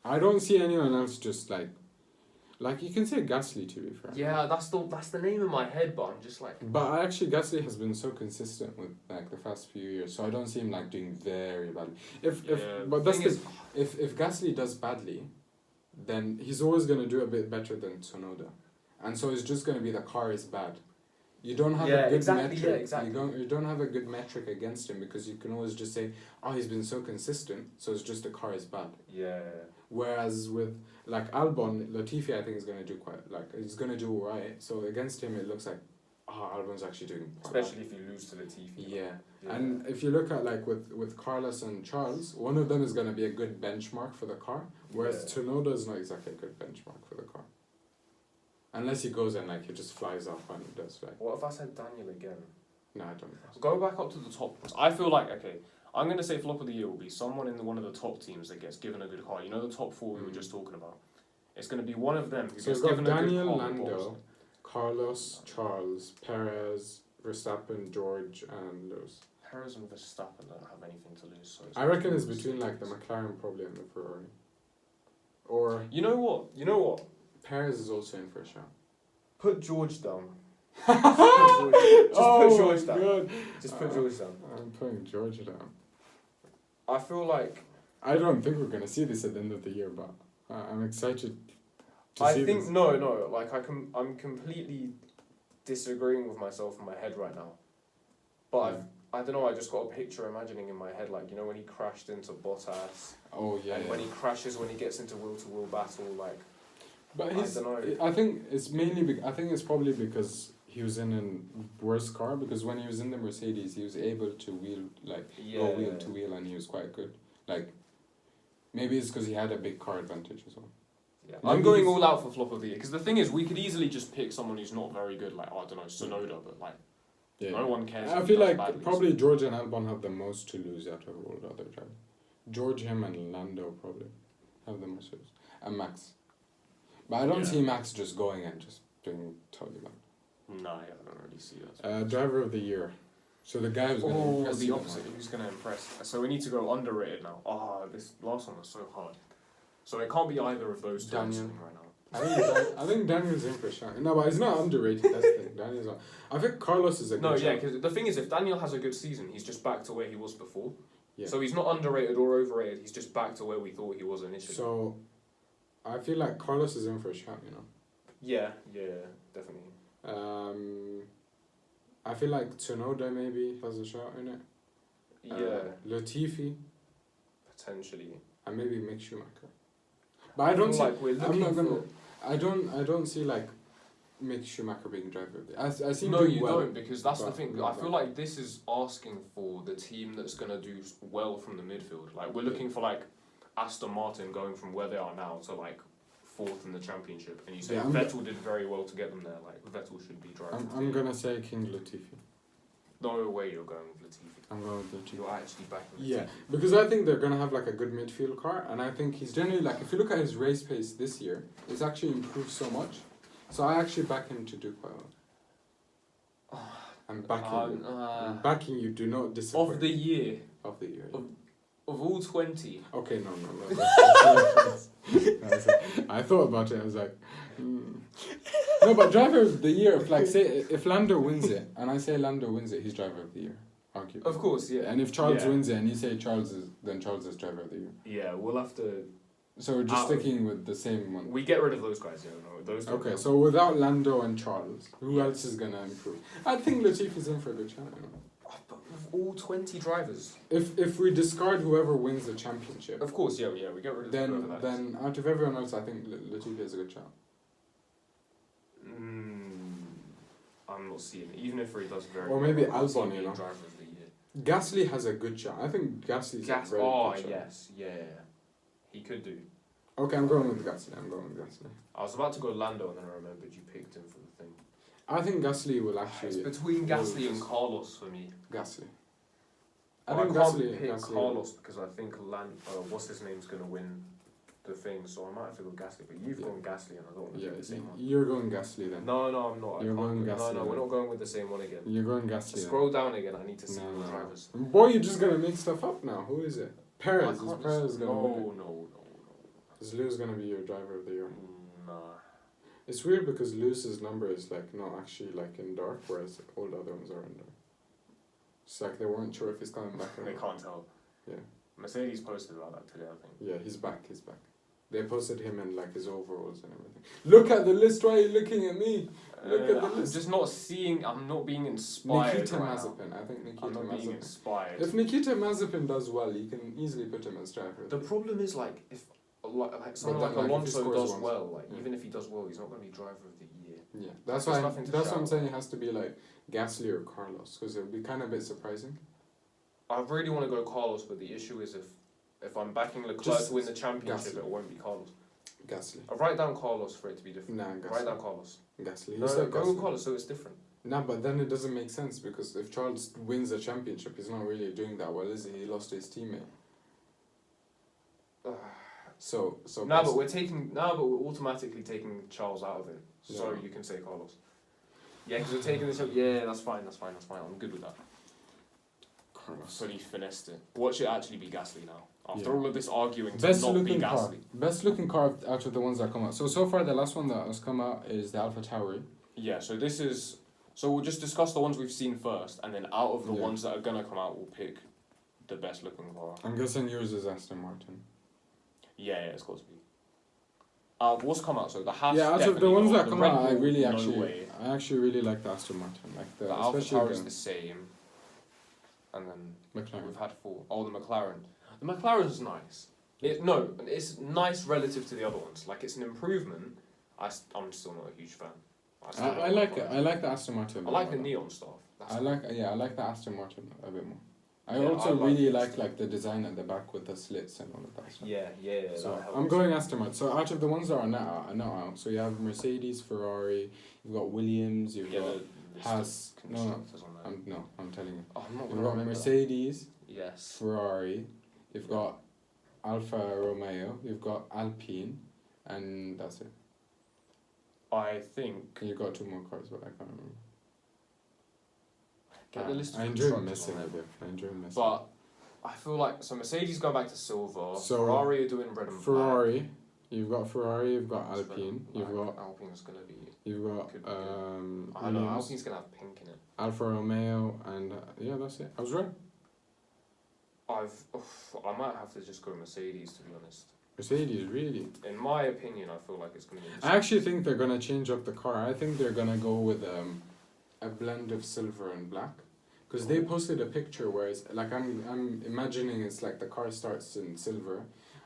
I don't see anyone else just like you can say Gasly, to be fair. Yeah, that's the name in my head, but I'm just like. But actually, Gasly has been so consistent with like the past few years, so I don't see him like doing very badly. But that's if Gasly does badly, then he's always gonna do a bit better than Tsunoda, and so it's just gonna be the car is bad. You don't have a good metric. You don't have a good metric against him because you can always just say, oh, he's been so consistent, so it's just the car is bad. Yeah. Whereas with like Albon, Latifi, I think is gonna do he's gonna do alright. So against him, it looks like, Albon's actually doing quite bad. Especially if you lose to Latifi. Yeah. And if you look at like with Carlos and Charles, one of them is gonna be a good benchmark for the car, whereas Tsunoda is not exactly a good benchmark for the car. Unless he goes and like he just flies off and he does like. What if I said Daniel again? No, I don't. Go back up to the top. I feel like, okay, I'm going to say flop of the year will be someone in one of the top teams that gets given a good car. You know the top four we were just talking about? It's going to be one of them who So gets we've got given a Daniel, good car. Lando, Carlos, Charles, Perez, Verstappen, George, and Lewis. Perez and Verstappen don't have anything to lose. So I reckon it's between like the McLaren probably and the Ferrari. Or You know what? Perez is also in for a shot. Put George down. Just put George down. God. Just put George down. I'm putting George down. I feel like I don't think we're gonna see this at the end of the year, but I'm excited to I see think this. no. Like I'm completely disagreeing with myself in my head right now. But I don't know. I just got a picture imagining in my head, like, you know, when he crashed into Bottas. Oh yeah. And when he crashes, when he gets into wheel-to-wheel battle, like. But I don't know. I think it's mainly. I think it's probably because he was in a worse car. Because when he was in the Mercedes, he was able to go wheel to wheel, and he was quite good. Like, maybe it's because he had a big car advantage as well. Yeah. Maybe I'm going he's- all out for flop of the year because the thing is, we could easily just pick someone who's not very good, like, I don't know, Tsunoda, but like no one cares. I if feel he does like badly, probably George and Albon have the most to lose out of all the other drivers. George, him, and Lando probably have the most to lose, and Max. But I don't see Max just going and just doing totally bad. No, yeah, I don't really see that. Driver of the year. So the guy who's going to impress the you opposite. Who's going to impress? So we need to go underrated now. This last one was so hard. So it can't be either of those two I'm Daniel. sitting right now. I think Daniel's in for a shot. No, but he's not underrated. That's the thing. Daniel's not. I think Carlos is a good No, yeah, shot. because the thing is, if Daniel has a good season, he's just back to where he was before. Yeah. So he's not underrated or overrated. He's just back to where we thought he was initially. So, I feel like Carlos is in for a shot, you know. Yeah, definitely. I feel like Tsunoda maybe has a shot in it. Yeah, Latifi, potentially. and maybe Mick Schumacher. But I don't see. like we're looking I'm not gonna. for. I don't see like Mick Schumacher being driver of the year. I see him No, doing you well, don't, because that's the but thing. not I feel bad. like this is asking for the team that's gonna do well from the midfield. Like we're looking for like Aston Martin going from where they are now to like fourth in the championship, and you say Yeah, Vettel did very well to get them there. Like Vettel should be driving. I'm gonna say King Latifi. No way you're going with Latifi. I'm going with Latifi. You're actually backing Latifi. Yeah, because I think they're gonna have like a good midfield car, and I think he's generally like, if you look at his race pace this year, it's actually improved so much. So I actually back him to do quite well. I'm backing you. I'm backing you. Do not disappoint. Of the year, Of the year. Yeah. of all 20. Okay, no. That's I thought about it. I was like, no, but driver of the year. If like say if Lando wins it, and I say Lando wins it, he's driver of the year. Arguably. Of course, yeah. And if Charles Yeah. wins it, and you say Charles is, then Charles is driver of the year. Yeah, we'll have to. So we're just Out of- sticking with the same one. We get rid of those guys, yeah. No, those guys. Okay, so without Lando and Charles, who Yeah. else is gonna improve? I think Latifi's in for a good chance. You know? But of all 20 drivers. If we discard whoever wins the championship, Of course, yeah, we get rid of whoever that is. then out of everyone else, I think Latifi has a good chance. I'm not seeing it. Even if he does very Or maybe well, I'm not seeing Albon, you him know. driver of the year. Gasly has a good chance. I think Gasly's a very good chance. yes, yeah. He could do. Okay, I'm going with Gasly. I was about to go Lando and then I remembered you picked him for the thing. I think Gasly will It's actually. between Gasly and just- Carlos for me. Gasly. I I think can't Gasly. pick Gasly Carlos because I think what's his name's going to win the thing, so I might have to go Gasly. But you've Yeah. gone Gasly and I don't want to Yeah, pick the same one. you're going Gasly then. No, I'm not. I You're can't going go- Gasly No, we're then. not going with the same one again. You're going Gasly. then. Scroll down again. I need to see No, the no. drivers. Boy, you're just gonna make stuff up now. Who is it? I Perez. Is can't Perez just- gonna win it? No. Is Lewis gonna be your driver of the year? Nah. It's weird because Lewis's number is like not actually like in dark, whereas all the other ones are in dark. It's like they weren't sure if he's coming back or They not. can't tell. Yeah. Mercedes posted about that today, I think. Yeah, he's back. They posted him in like his overalls and everything. Look at the list. Why are you looking at me? Look at the I'm list. just not seeing. I'm not being inspired. Nikita right now. Mazepin. I think Nikita I'm not being Mazepin. inspired. If Nikita Mazepin does well, you can easily put him as driver. The problem is like if like someone then, like like, if he Alonso scores does once- well, like yeah. even if he does well, he's not going to be driver of the year. Yeah, that's There's why. nothing to That's shout what I'm saying. It about. has to be like Gasly or Carlos, because it would be kind of a bit surprising. I really want to go Carlos, but the issue is if I'm backing Leclerc Just to win the championship, Gasly. it won't be Carlos. Gasly. I write down Carlos for it to be different. Nah, Write Gasly. down Carlos. Gasly. No, You said go Gasly. with Carlos, so it's different. Nah, but then it doesn't make sense because if Charles wins the championship, he's not really doing that well, is he? He lost to his teammate. So. Nah, Gasly- but we're automatically taking Charles out of it, so Yeah. you can say Carlos. Yeah, because we're taking this. Yeah, that's fine. I'm good with that. Carlos. Fully finessed it. Watch it actually be Gasly now. After Yeah. all of this arguing to Best not be looking car. Gasly. Best looking car out of the ones that come out. So far, the last one that has come out is the Alpha Tauri. Yeah, so this is. So we'll just discuss the ones we've seen first, and then out of the Yeah. ones that are gonna come out, we'll pick the best looking car. I'm guessing yours is Aston Martin. Yeah, it's got to be. What's come out? So the Haas. Yeah, out of the definitely ones not. that The come Red out, I Bull, really no actually, way. I actually really like the Aston Martin, like The Alpha especially Tauri is the the same, and then McLaren. we've had 4. Oh, the McLaren. The McLaren's nice. It's nice relative to the other ones. Like it's an improvement. I'm still not a huge fan. still I don't like McLaren. I like the Aston Martin. a I bit like the more. neon stuff. That's I like the Aston Martin a bit more. I Yeah, also I like really the like Aston. the design at the back with the slits and all of that stuff. Yeah. So that helps. I'm going Aston Martin. So out of the ones that are now out, so you have Mercedes, Ferrari, you've got Williams, you've Yeah, got the list Haas. of No, constructors on there. I'm telling you. Oh, I'm not You've gonna got remember. Mercedes, Yes. Ferrari, you've Yeah. got Alfa Romeo, you've got Alpine, and that's it. I think. And you've got 2 more cars, but I can't remember. Get the list of I enjoy constructors missing on a there. bit. I enjoy missing. But I feel like Mercedes going back to silver. So, Ferrari are doing red and Ferrari, you've got Ferrari, you've got black. It's red and Alpine, you've black. got Alpine's gonna be. you've got Could be good. I know Williams, Alpine's gonna have pink in it. Alfa Romeo, and yeah, that's it. I was right. I might have to just go Mercedes to be honest. Mercedes, really? In my opinion, I feel like it's going to be. I actually think they're gonna change up the car. I think they're gonna go with a blend of silver and black, because they posted a picture where it's like I'm imagining it's like the car starts in silver,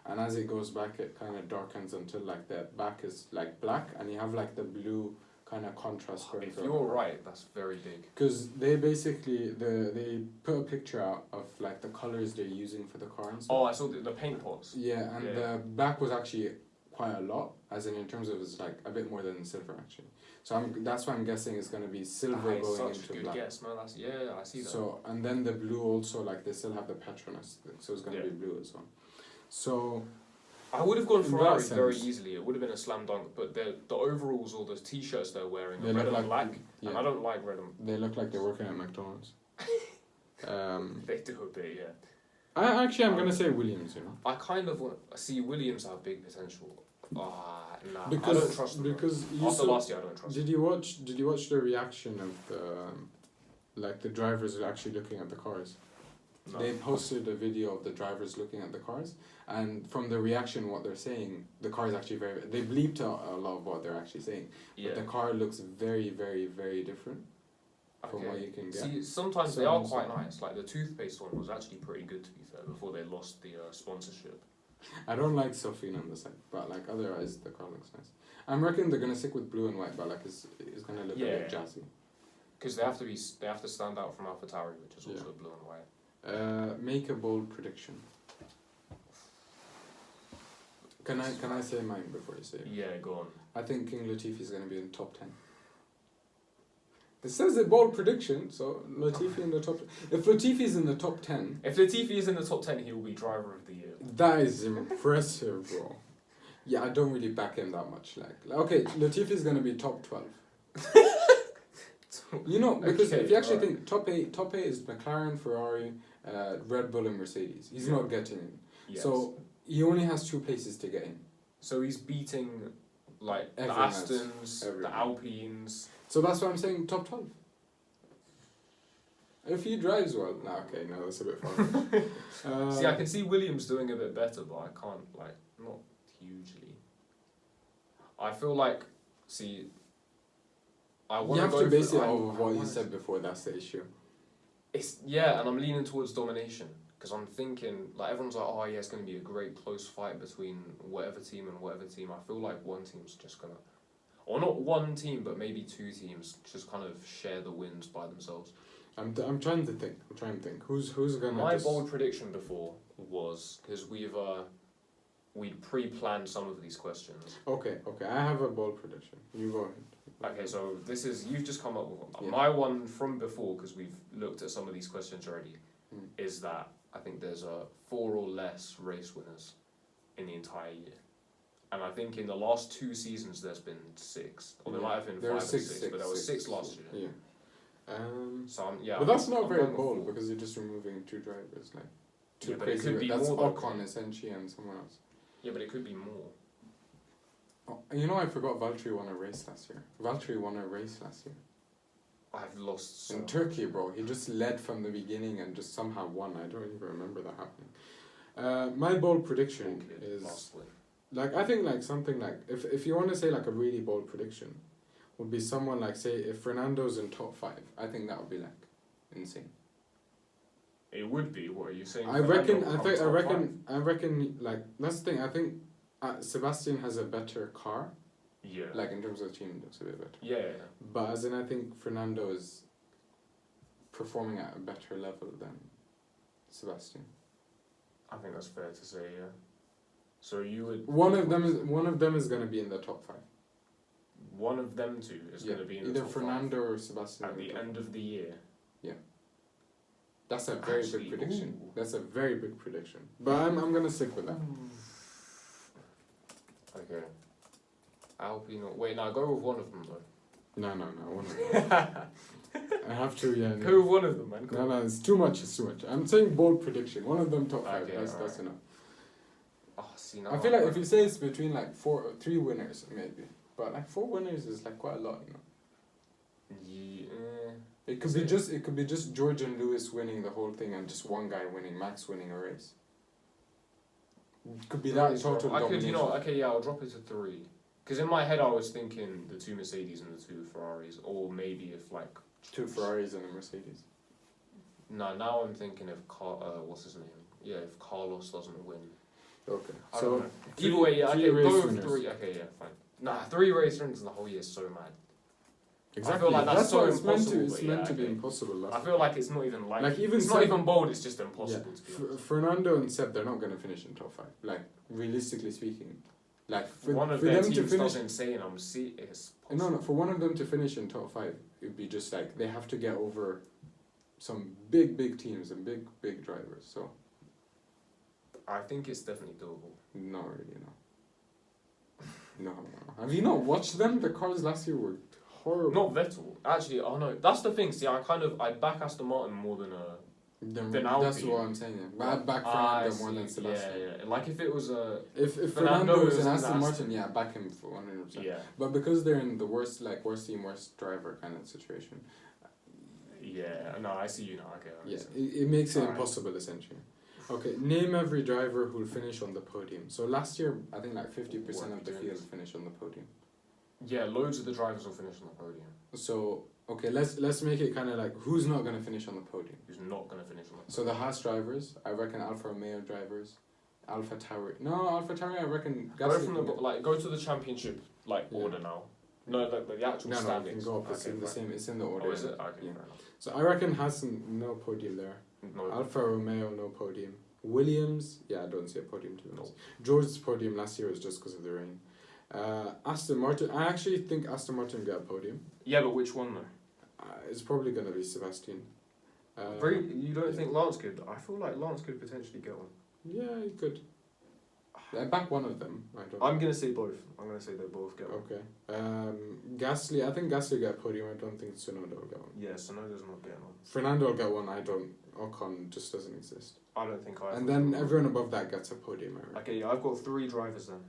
and as it goes back it kind of darkens until like the back is like black, and you have like the blue kind of contrast going If through. you're right, that's very big. Because they basically they put a picture out of like the colors they're using for the car and stuff. Oh, I saw the paint pots. Yeah, and the black was actually quite a lot, as in terms of it's like a bit more than silver actually. So that's why I'm guessing it's gonna be silver going such into a good black. guess. No, that's I see that. So and then the blue also, like they still have the Petronas, so it's gonna be blue as well. So I would have gone in Ferrari that very sense- easy. It would have been a slam dunk, but the overalls or the t-shirts they're wearing They are red look and like- black, yeah. and I don't like red and. they look like they're working at McDonald's. They do a bit, yeah. I'm gonna say Williams, you know. I kind of want to see Williams have big potential. Nah, I Because don't trust them. because After Youssef, last year, I don't trust them. did you watch the reaction of the drivers actually looking at the cars? No. They posted a video of the drivers looking at the cars, and from the reaction, what they're saying, the car is actually very. They bleeped out a lot of what they're actually saying, Yeah. but the car looks very, very, very different from what you can get. See, sometimes So they are and quite so. nice. Like the toothpaste one was actually pretty good, to be fair, before they lost the sponsorship. I don't like Sophie on the side, but like otherwise the car looks nice. I'm reckon they're gonna stick with blue and white, but like it's gonna look a bit jazzy. Because they have to stand out from AlphaTauri, which is also blue and white. Make a bold prediction. Can I say mine before you say it? Yeah, go on. I think King Latifi is gonna be in the top 10. It says a bold prediction, so Latifi in the top. If Latifi is in the top 10, If Latifi is in the top 10, he will be driver of the year. that is impressive, bro. Yeah, I don't really back him that much. Like okay, Latifi is gonna be top 12. You know, because Okay, if you actually alright. think top eight is McLaren, Ferrari, Red Bull, and Mercedes. He's not getting in. Yes. So he only has 2 places to get in. So he's beating like Everyone the else. Astons, Everyone. the Alpines. So that's why I'm saying top 12. If he drives well, okay, no, that's a bit far. See, I can see Williams doing a bit better, but I can't not hugely. I feel like I you want have go to base for, it I- off of I what you wanna- said before. That's the issue. And I'm leaning towards domination because I'm thinking like everyone's like, oh yeah, it's going to be a great close fight between whatever team and whatever team. I feel like one team's just gonna, or not one team, but maybe 2 teams just kind of share the wins by themselves. I'm trying to think. Who's gonna? My bold prediction before was because we'd pre-planned some of these questions. Okay. I have a bold prediction. You go ahead. Okay, so you've just come up with one. Yeah. My one from before, because we've looked at some of these questions already, Mm. is that I think there's 4 or less race winners in the entire year. And I think in the last 2 seasons there's been 6. Or there might have been There 5 were or 6, but there was 6 last year. Yeah. So But that's not I'm very going with bold 4. because you're just removing 2 drivers, like 2 Yeah, but it crazy. could be That's more though. Ocon, essentially, and someone else. Yeah, but it could be more. Oh, you know, I forgot Valtteri won a race last year. I've lost so In Turkey, bro. He just led from the beginning and just somehow won. I don't even remember that happening. My bold prediction is last win. like I think like something like if you want to say like a really bold prediction, would be someone like say if Fernando's in top 5, I think that would be like insane. It would be. What are you saying? I reckon like that's the thing. I think Sebastian has a better car. Yeah. Like in terms of team, looks a bit better. Yeah. But as in, I think Fernando is performing at a better level than Sebastian. I think that's fair to say. Yeah. So you would. One of them is gonna be in the top 5. One of them 2 is going to be in the either top Fernando or Sebastian. at the end of the year. That's a very Actually, big prediction. ooh. That's a very big prediction. But I'm gonna stick with that. Okay. Alpine. Wait, no. Go with one of them though. No. One of them. I have to. Yeah. Go with one of them, man. No, it's too much. I'm saying bold prediction. One of them top 5. Okay, That's alright. enough. Oh, see now. I feel like if you say it's between like 3 winners, maybe. But like 4 winners is like quite a lot, you know. Yeah. It could be just George and Lewis winning the whole thing and just one guy winning, Max winning a race. Could be Three that is total rough. domination. Okay, yeah, I'll drop it to 3. Because in my head I was thinking the 2 Mercedes and the 2 Ferraris, or maybe if like 2 Ferraris and a Mercedes. No, now I'm thinking if what's his name? Yeah, if Carlos doesn't win. Okay. I So don't know. Either way, yeah, three okay, race go with winners. 3. Okay, yeah, fine. Nah, 3 race wins in the whole year is so mad. Exactly. I feel like that's so why it's meant to. impossible, It's but meant yeah, to be okay. impossible. I feel like it's not even like even it's not Seb- even bold. It's just impossible to be honest. Fernando and Seb, they're not going to finish in top 5. Like realistically speaking, like One of for their them to teams finish. doesn't say, and I'm see it's No, for one of them to finish in top 5, it'd be just like they have to get over some big teams and big drivers. So I think it's definitely doable. not really, no. Have you not watched them? The cars last year were horrible. Not Vettel, actually. Oh no, that's the thing. See, I back Aston Martin more than Then Then that's Alpine. what I'm saying. Yeah. But I'd back I Fernando more than see. Sebastian. Yeah. Like if it was a If Fernando Fernando was was an in Aston Martin, Aston. yeah, back him for 100%. yeah. But because they're in the worst team, worst driver kind of situation, Yeah, no, I see you now. Okay, yeah, it makes it Alright. impossible essentially. Okay, name every driver who'll finish on the podium. So last year, I think like 50% of the field finished on the podium. Yeah, loads of the drivers will finish on the podium. So okay, let's make it kind of like who's not gonna finish on the podium. Who's not going to finish on the So the Haas drivers, I reckon Alfa Romeo drivers, Alfa Tauri. No, Alfa Tauri, I reckon. Go Gasly from can the get- go to the championship Yeah. order now. No, the actual No, it can standings. go up. It's Okay, in the fine. same. It's in the order. Oh, is it? Okay, Yeah. fair enough. So I reckon Haas no podium there. No, Alfa Romeo no podium. Williams, yeah, I don't see a podium to be honest. George's podium last year was just because of the rain. Aston Martin, I actually think Aston Martin will get a podium. yeah, but which one though? It's probably gonna be Sebastian. You don't think Lance could? I feel like Lance could potentially get one. Yeah, he could. I back one of them. I don't. I'm gonna say both. I'm gonna say they both get one. Okay. Gasly, I think Gasly will get a podium. I don't think Tsunoda will get one. Yeah, Sonoda's not getting one. Fernando will get one. I don't. Ocon just doesn't exist. I don't think I. And then everyone above that gets a podium. I reckon. Okay, yeah, I've got 3 drivers then.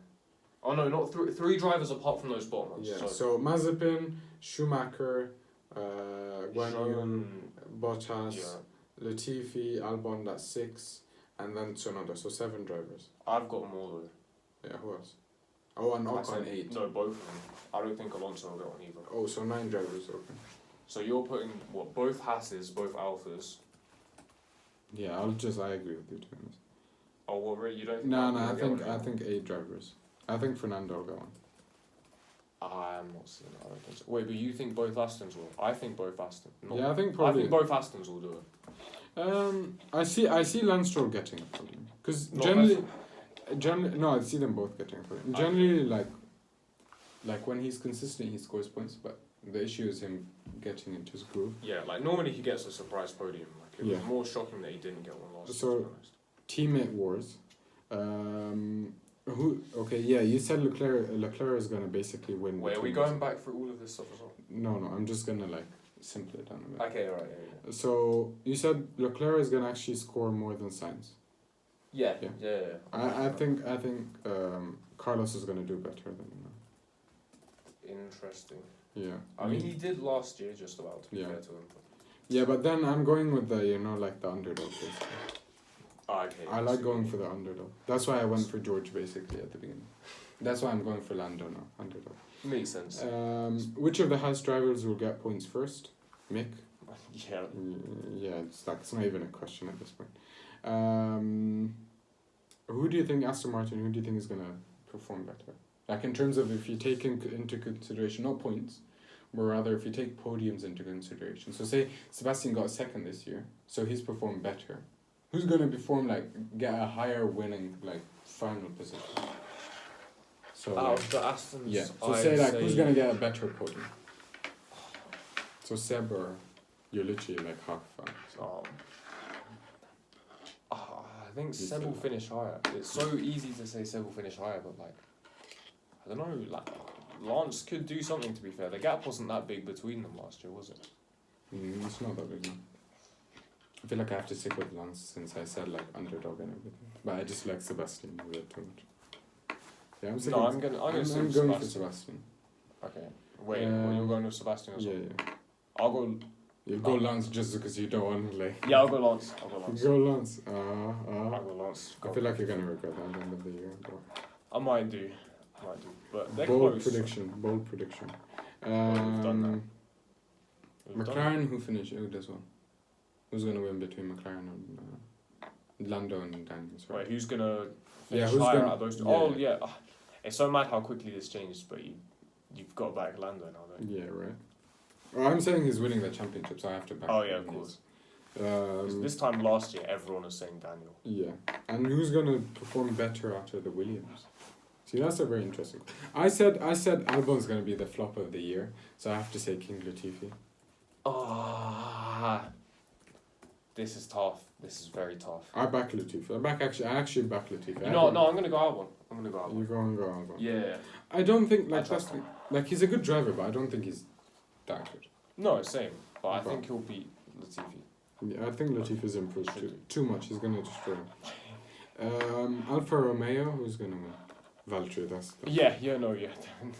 Oh no, not 3. 3 drivers apart from those bottom ones. Yeah. So, So Mazepin, Schumacher, Guan Yu, Jean- Bottas, yeah, Latifi, Albon. That's 6, and then Tsunoda. So 7 drivers. I've got more though. Yeah. Who else? Oh, and I Ocon said- 8. No, both of them. I don't think Alonso will get one either. Oh, so 9 drivers. Okay. So you're putting what? Both Hasses, both Alphas. Yeah, I agree with you. To be honest. Oh, well, really? You don't think? No, Alpine I will get think one I either? think 8 drivers. I think Fernando will go on. I'm not seeing that. I don't think so. Wait, but you think both Astons will? I think both Aston. No. Yeah, I think I probably. think both Astons will do it. I see Lance Stroll getting a podium because Not generally no, I see them both getting a podium. Okay. Generally, like when he's consistent, he scores points, but the issue is him getting into his groove. Yeah, like normally he gets a surprise podium. Like it Yeah. was more shocking that he didn't get one last So- year, to be honest. Teammate wars. Who? Okay, yeah, you said Leclerc. Leclerc is gonna basically win. Wait, are we between going back through all of this stuff as well? No, I'm just gonna like simplify it down a bit. Okay, alright, yeah. So you said Leclerc is gonna actually score more than Sainz. Yeah, Yeah. yeah. I think Carlos is gonna do better than him. Interesting. Yeah. I mean, he did last year, just about, to be Yeah. fair to him. Yeah, but then I'm going with the like the underdog basically. Okay. I like going for the underdog. That's why I went for George basically at the beginning. That's why I'm going for Lando now, underdog. Makes sense. Which of the Haas drivers will get points first? Mick? Yeah. Yeah, it's not even a question at this point. Who do you think, Aston Martin, who do you think is gonna perform better? Like in terms of if you take into consideration, not points, but rather if you take podiums into consideration. So say Sebastian got 2nd this year, so he's performed better. Who's gonna get a higher winning final position? So Out of the Astons, yeah. So I'd say who's gonna get a better podium? So Seb or you're literally like half fan. So. I think You Seb will said that. finish higher. It's so easy to say Seb will finish higher, but I don't know. Lance could do something. To be fair, the gap wasn't that big between them last year, was it? It's not that big now. I feel like I have to stick with Lance since I said underdog and everything. But I just like Sebastian a bit too much. Yeah, I'm sticking. No, I'm gonna say I'm going Sebastian. for Sebastian. Okay. Wait, you're going with Sebastian as Yeah, well? yeah. I'll go. You go Lance just because you don't want to play. Yeah, I'll go Lance. Go Lance. I'll go Lance. I feel like you're gonna regret that at the end of the year. I might do. But they're Bold close. prediction. We've done that. McLaren, who finished? Oh, this one. Who's gonna win between McLaren and Lando and Daniels? Right, who's gonna finish Yeah, who's higher gonna- out of those two? yeah. Oh yeah, it's so mad how quickly this changes. But you've got back Lando now, don't you? Yeah, right. Well, I'm saying he's winning the championship, so I have to back. Oh yeah, him, of course. yes. 'Cause this time last year, everyone was saying Daniel. Yeah, and who's gonna perform better after the Williams? See, that's a very interesting. I said Albon's gonna be the flop of the year, so I have to say King Latifi. This is tough. This is very tough. I back Latifi. I actually back Latifi. No, I'm gonna go Albon. You go and go Albon. Yeah. I don't think I like trust that's like he's a good driver, but I don't think he's that good. No, same. But I Okay. think he'll beat Latifi. Yeah, I think Latifi's improved Should too much. He's gonna destroy him. Alfa Romeo, who's gonna win? Valtteri, that's Yeah,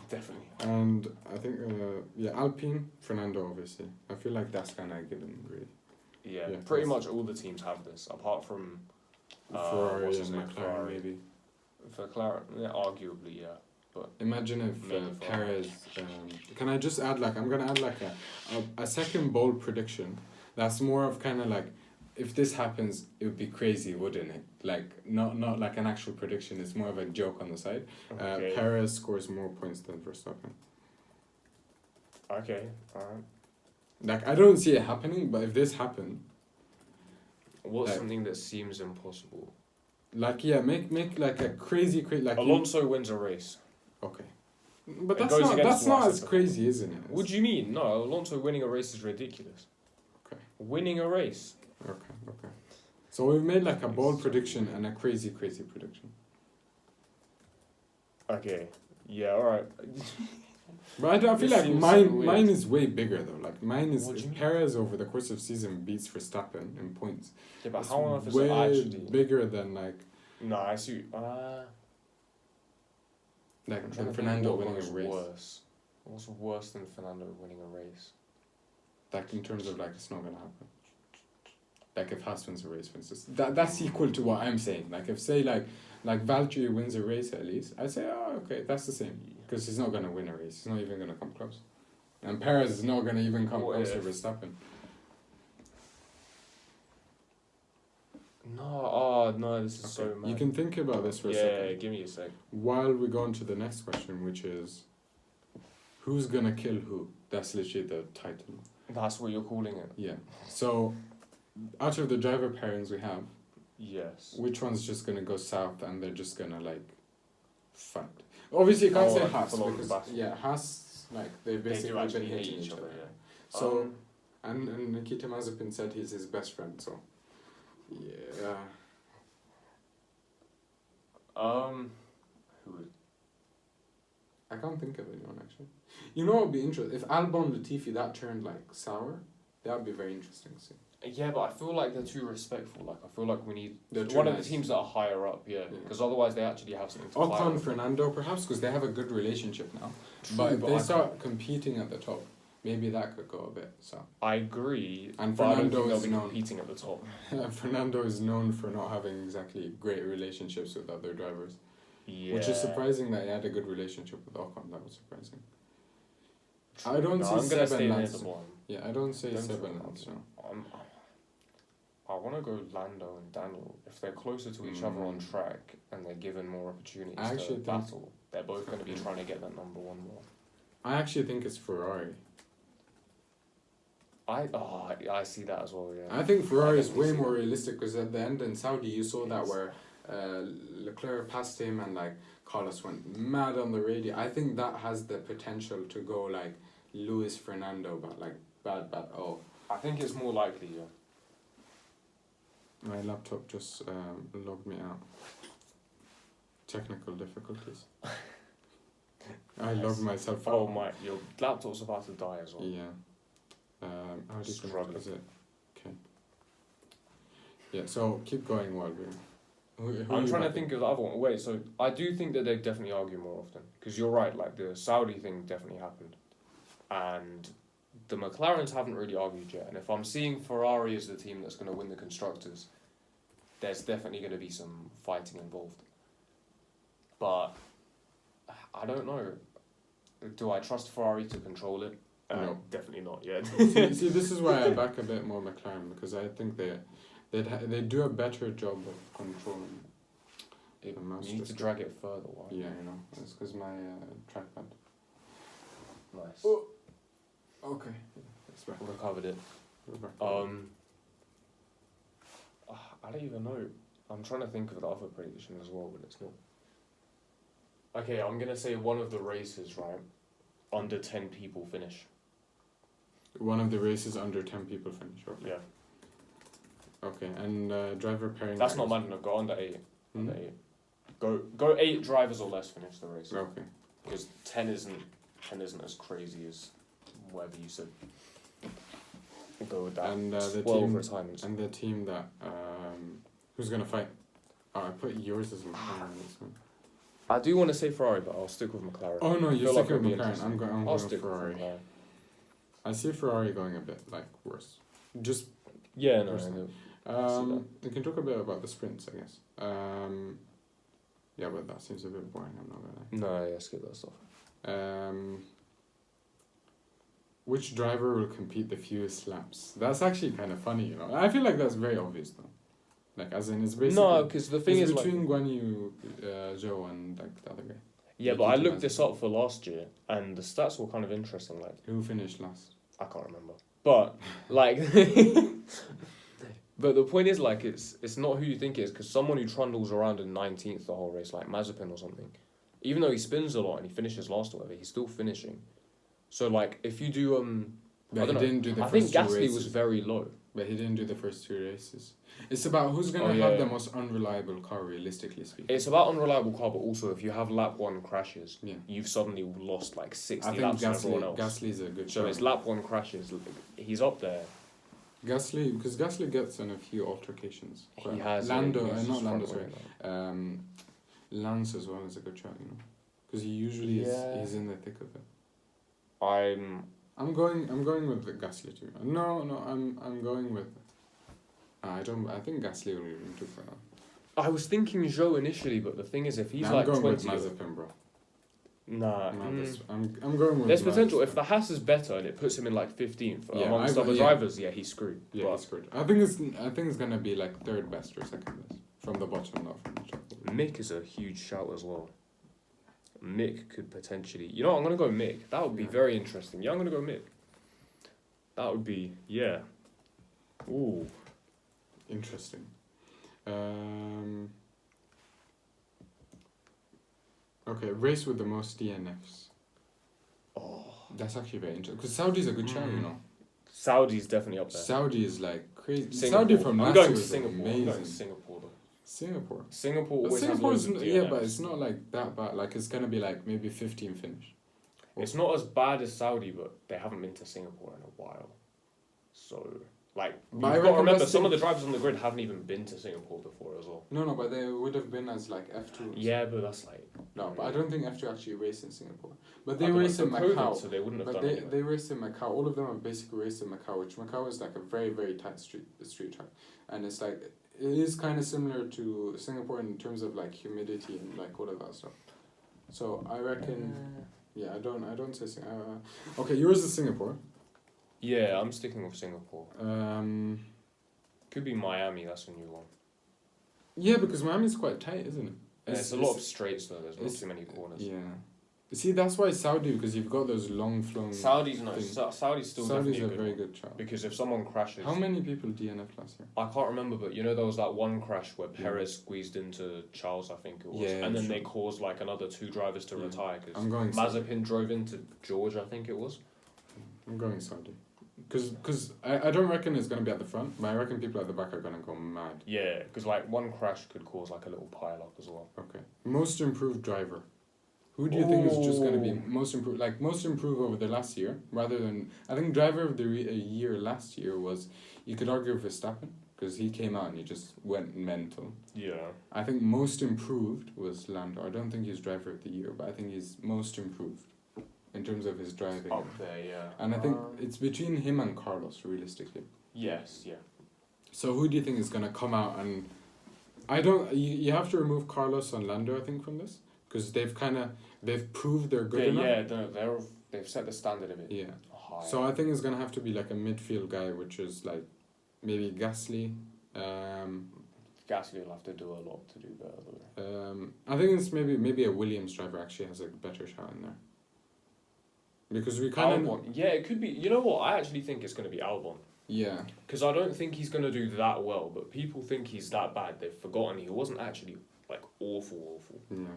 definitely. and I think Alpine, Fernando, obviously. I feel like that's kind of given, really. Yeah, Yeah, pretty that's- much all the teams have this, apart from Ferrari what's and his name? McLaren, Ferrari. maybe. For McLaren, yeah, arguably, yeah. Imagine if Maybe Ferrari. Perez. Can I just add I'm gonna add a second bold prediction. That's more of kind of like, if this happens, it would be crazy, wouldn't it? Like not like an actual prediction. It's more of a joke on the side. Okay. Perez scores more points than Verstappen. Okay, alright. Like I don't see it happening, but if this happened, What's Like- something that seems impossible? make like a crazy like. Alonso wins a race. Okay. But It that's goes not against what I as said crazy, isn't it? What do you mean? No, Alonso winning a race is ridiculous. Okay. Winning a race. Okay. So we've made like a bold prediction and a crazy prediction. Okay. Yeah, alright. But I feel This like seems mine so weird. mine is way bigger though. Like mine is What do you if mean? Perez over the course of season beats Verstappen in points. Yeah, but it's how on earth is it way actually? bigger than like No, I see. I'm trying to think Fernando what winning was a race. worse. What's worse than Fernando winning a race? Like in terms of like it's not gonna happen. Like if Haas wins a race, for instance, that's equal to what I'm saying. Like if say like Valtteri wins a race at least, I'd say okay, that's the same because he's not gonna win a race. He's not even gonna come close, and Perez is not gonna even come What close to if? Verstappen. No, this is so Okay. mad. You can think about this for a Yeah, second give me a sec. while we go on to the next question, which is who's gonna kill who? That's literally the title. That's what you're calling it. Yeah. So out of the driver pairings we have, Yes. which one's just gonna go south and they're just gonna like fight? Obviously, you can't say like Haas full on because battle. Haas they've They basically do been actually hate hitting each other. Yeah. So and Nikita Mazepin said he's his best friend. So yeah, Who would? I can't think of anyone actually. You know what would be interesting if Albon Latifi that turned like sour. That would be very interesting to see. Yeah, but I feel like they're too respectful. Like I feel like we need They're too one of nice. the teams that are higher up. Yeah, Yeah. because otherwise they actually have something to fight Ocon with. Fernando perhaps because they have a good relationship now. True, But if but they I start competing at the top, maybe that could go a bit south. I agree. And but I don't Fernando think they'll is be known. competing at the top. Fernando is known for not having exactly great relationships with other drivers. Yeah. Which is surprising that he had a good relationship with Ocon. That was surprising. I don't No, see I'm gonna seven stay near laps. the bottom. Yeah, I don't say Don't seven feel laps. No. I want to go Lando and Daniel. If they're closer to each other on track and they're given more opportunities I to actually think- battle, they're both going to be trying to get that number one more. I actually think it's Ferrari. I see that as well. Yeah. I think Ferrari is definitely way see more that. realistic because at the end in Saudi you saw that Yes. where Leclerc passed him and like Carlos went mad on the radio. I think that has the potential to go like Luis Fernando, but like bad. Oh, I think it's more likely. Yeah. my laptop just logged me out. Technical difficulties. I logged myself out. Oh my! Your laptop's about to die as well. Yeah. How do you connect? Struggling. Is it? Okay. Yeah. So keep going while we're. Who I'm you trying to backing? think of the other one. Wait, so I do think that they definitely argue more often because you're right. Like the Saudi thing definitely happened, and the McLarens haven't really argued yet, and if I'm seeing Ferrari as the team that's going to win the constructors, there's definitely going to be some fighting involved. But I don't know. Do I trust Ferrari to control it? No. Definitely not yet. see, this is why I back a bit more McLaren, because I think they do a better job of controlling it. You need to drag it further. Why? Yeah, you know, it's because my trackpad. Nice. Oh. Okay. It's back. Recovered it. We're back. I don't even know. I'm trying to think of the other prediction as well, but it's not. Okay, I'm gonna say one of the races, right? Under 10 people finish. One of the races under 10 people finish. Okay. Yeah. Okay, and driver pairing. That's not bad enough. Go under 8. Hmm? Under 8. Go 8 drivers or less finish the race. Okay. Because 10 isn't as crazy as whatever you said. Go with that. And the 12 team retirements. and the team that who's gonna fight? Oh, I put yours as McLaren. This one. I do want to say Ferrari, but I'll stick with McLaren. Oh no, you're Feel like sticking it'll with be McLaren. interesting. I'm I'll going stick Ferrari. with McLaren. I see Ferrari going a bit like worse. Just Yeah, no. Personally. no. we can talk a bit about the sprints, I guess. Yeah, but that seems a bit boring. I'm not gonna lie. No, yeah, skip that stuff. Which driver will compete the fewest laps? That's actually kind of funny, you know. I feel like that's very obvious though. Like, as in, it's basically. No, because the thing it's is between like. Guan Yu, Zhou, and like the other guy. Yeah, Like, but I Yuki looked this Mazepin. up for last year, and the stats were kind of interesting. Like, Who finished last? I can't remember, but like. But the point is, like, it's not who you think it is, because someone who trundles around in 19th the whole race, like Mazepin or something, even though he spins a lot and he finishes last or whatever, he's still finishing. So like, if you do But I he don't know. didn't do the I first think two Gasly races. was very low. But he didn't do the first 2 races. It's about who's gonna have the most unreliable car, realistically speaking. It's about unreliable car, but also if you have lap 1 crashes, Yeah. you've suddenly lost like 60 I think laps from everyone else. Gasly's a good. So driver. it's lap 1 crashes. He's up there. Gasly, because Gasly gets in a few altercations. He has Lando, he has not his Lando, front sorry. wing now. Lance as well is a good shot, you know, because he usually Yeah. he's in the thick of it. I'm going with the Gasly too. No, I'm going with. I think Gasly will win too for now. I was thinking Zhou initially, but the thing is, if he's I'm like going 20, with Mazepin, bro. nah. I'm going with. There's potential. Mazepin. If the Haas is better and it puts him in like 15th Yeah, amongst other drivers, yeah, he's screwed. Yeah, But he's good. I think it's gonna be like 3rd best or 2nd best from the bottom, not from the top. Mick is a huge shout as well. Mick could potentially. You know what, I'm going to go Mick. That would be Yeah. very interesting. Yeah, I'm going to go Mick. That would be, yeah. Ooh. Interesting. Okay, race with the most DNFs. Oh. That's actually very interesting. Because Saudi's a good shout, you know. Saudi's definitely up there. Saudi is like crazy. Singapore. Saudi from I'm last going year to was Singapore. amazing. I'm going to Singapore though. Singapore. Singapore But always has Singapore loads is of yeah, DNFs. but it's not like that bad. Like it's gonna be like maybe 15 finish. It's not as bad as Saudi, but they haven't been to Singapore in a while. So, like, But I you've got to reckon remember, that's some the- of the drivers on the grid haven't even been to Singapore before as well. No, but they would have been as like F2. Yeah, but that's like... No, but I don't think F2 actually race in Singapore. But I they don't know, race in for COVID, Macau. so they wouldn't have But done they, it. they race in Macau. All of them are basically raced in Macau, which Macau is like a very, very tight street track. And it's like, it is kind of similar to Singapore in terms of like humidity and like all of that stuff. So I reckon, yeah, I don't say Singapore. Okay, yours is Singapore. Yeah, I'm sticking with Singapore. Could be Miami, that's a new one. Yeah, because Miami's quite tight, isn't it? It's a lot of straights though, there's not it's- too many corners. Yeah. See, that's why Saudi, because you've got those long flowing. Saudi's no, thing. Saudi's still Saudi's definitely a a good very one. good child. Because if someone crashes... How many people DNF last year? I can't remember, but you know there was that one crash where Perez squeezed into Charles, I think it was, Yeah, and then sure. they caused like another 2 drivers to Yeah. retire because I'm going Saudi. Mazepin drove into George, I think it was. I'm going Saudi. Because I don't reckon it's going to be at the front, but I reckon people at the back are going to go mad. Yeah, because like one crash could cause like a little pile up as well. Okay. Most improved driver. Who do you think is just going to be Ooh. most improved? Like, most improved over the last year, rather than... I think driver of the year last year was... You could argue Verstappen, because he came out and he just went mental. Yeah. I think most improved was Lando. I don't think he's driver of the year, but I think he's most improved in terms of his driving. Up there, yeah. And I think it's between him and Carlos, realistically. Yes, yeah. So who do you think is going to come out and... You have to remove Carlos and Lando, I think, from this. Because they've proved they're good enough. Yeah, they've set the standard a bit high. So I think it's going to have to be like a midfield guy, which is like maybe Gasly. Gasly will have to do a lot to do better though. I think it's maybe a Williams driver actually has a better shot in there. Because we kind of... Yeah, it could be. You know what? I actually think it's going to be Albon. Yeah. Because I don't think he's going to do that well, but people think he's that bad. They've forgotten he wasn't actually like awful. Yeah.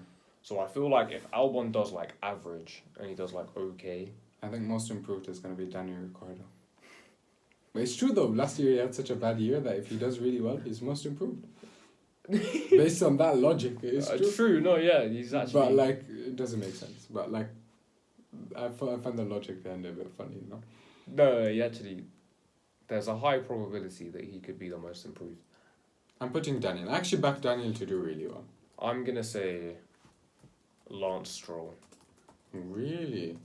So I feel like if Albon does like average and he does like okay. I think most improved is going to be Daniel Ricciardo. But it's true though, last year he had such a bad year that if he does really well, he's most improved. Based on that logic, it's true. True, no, yeah, he's actually... But like, it doesn't make sense. But like, I find the logic behind it a bit funny, you know? No, he actually... There's a high probability that he could be the most improved. I'm putting Daniel. I actually back Daniel to do really well. I'm going to say Lance Stroll. Really?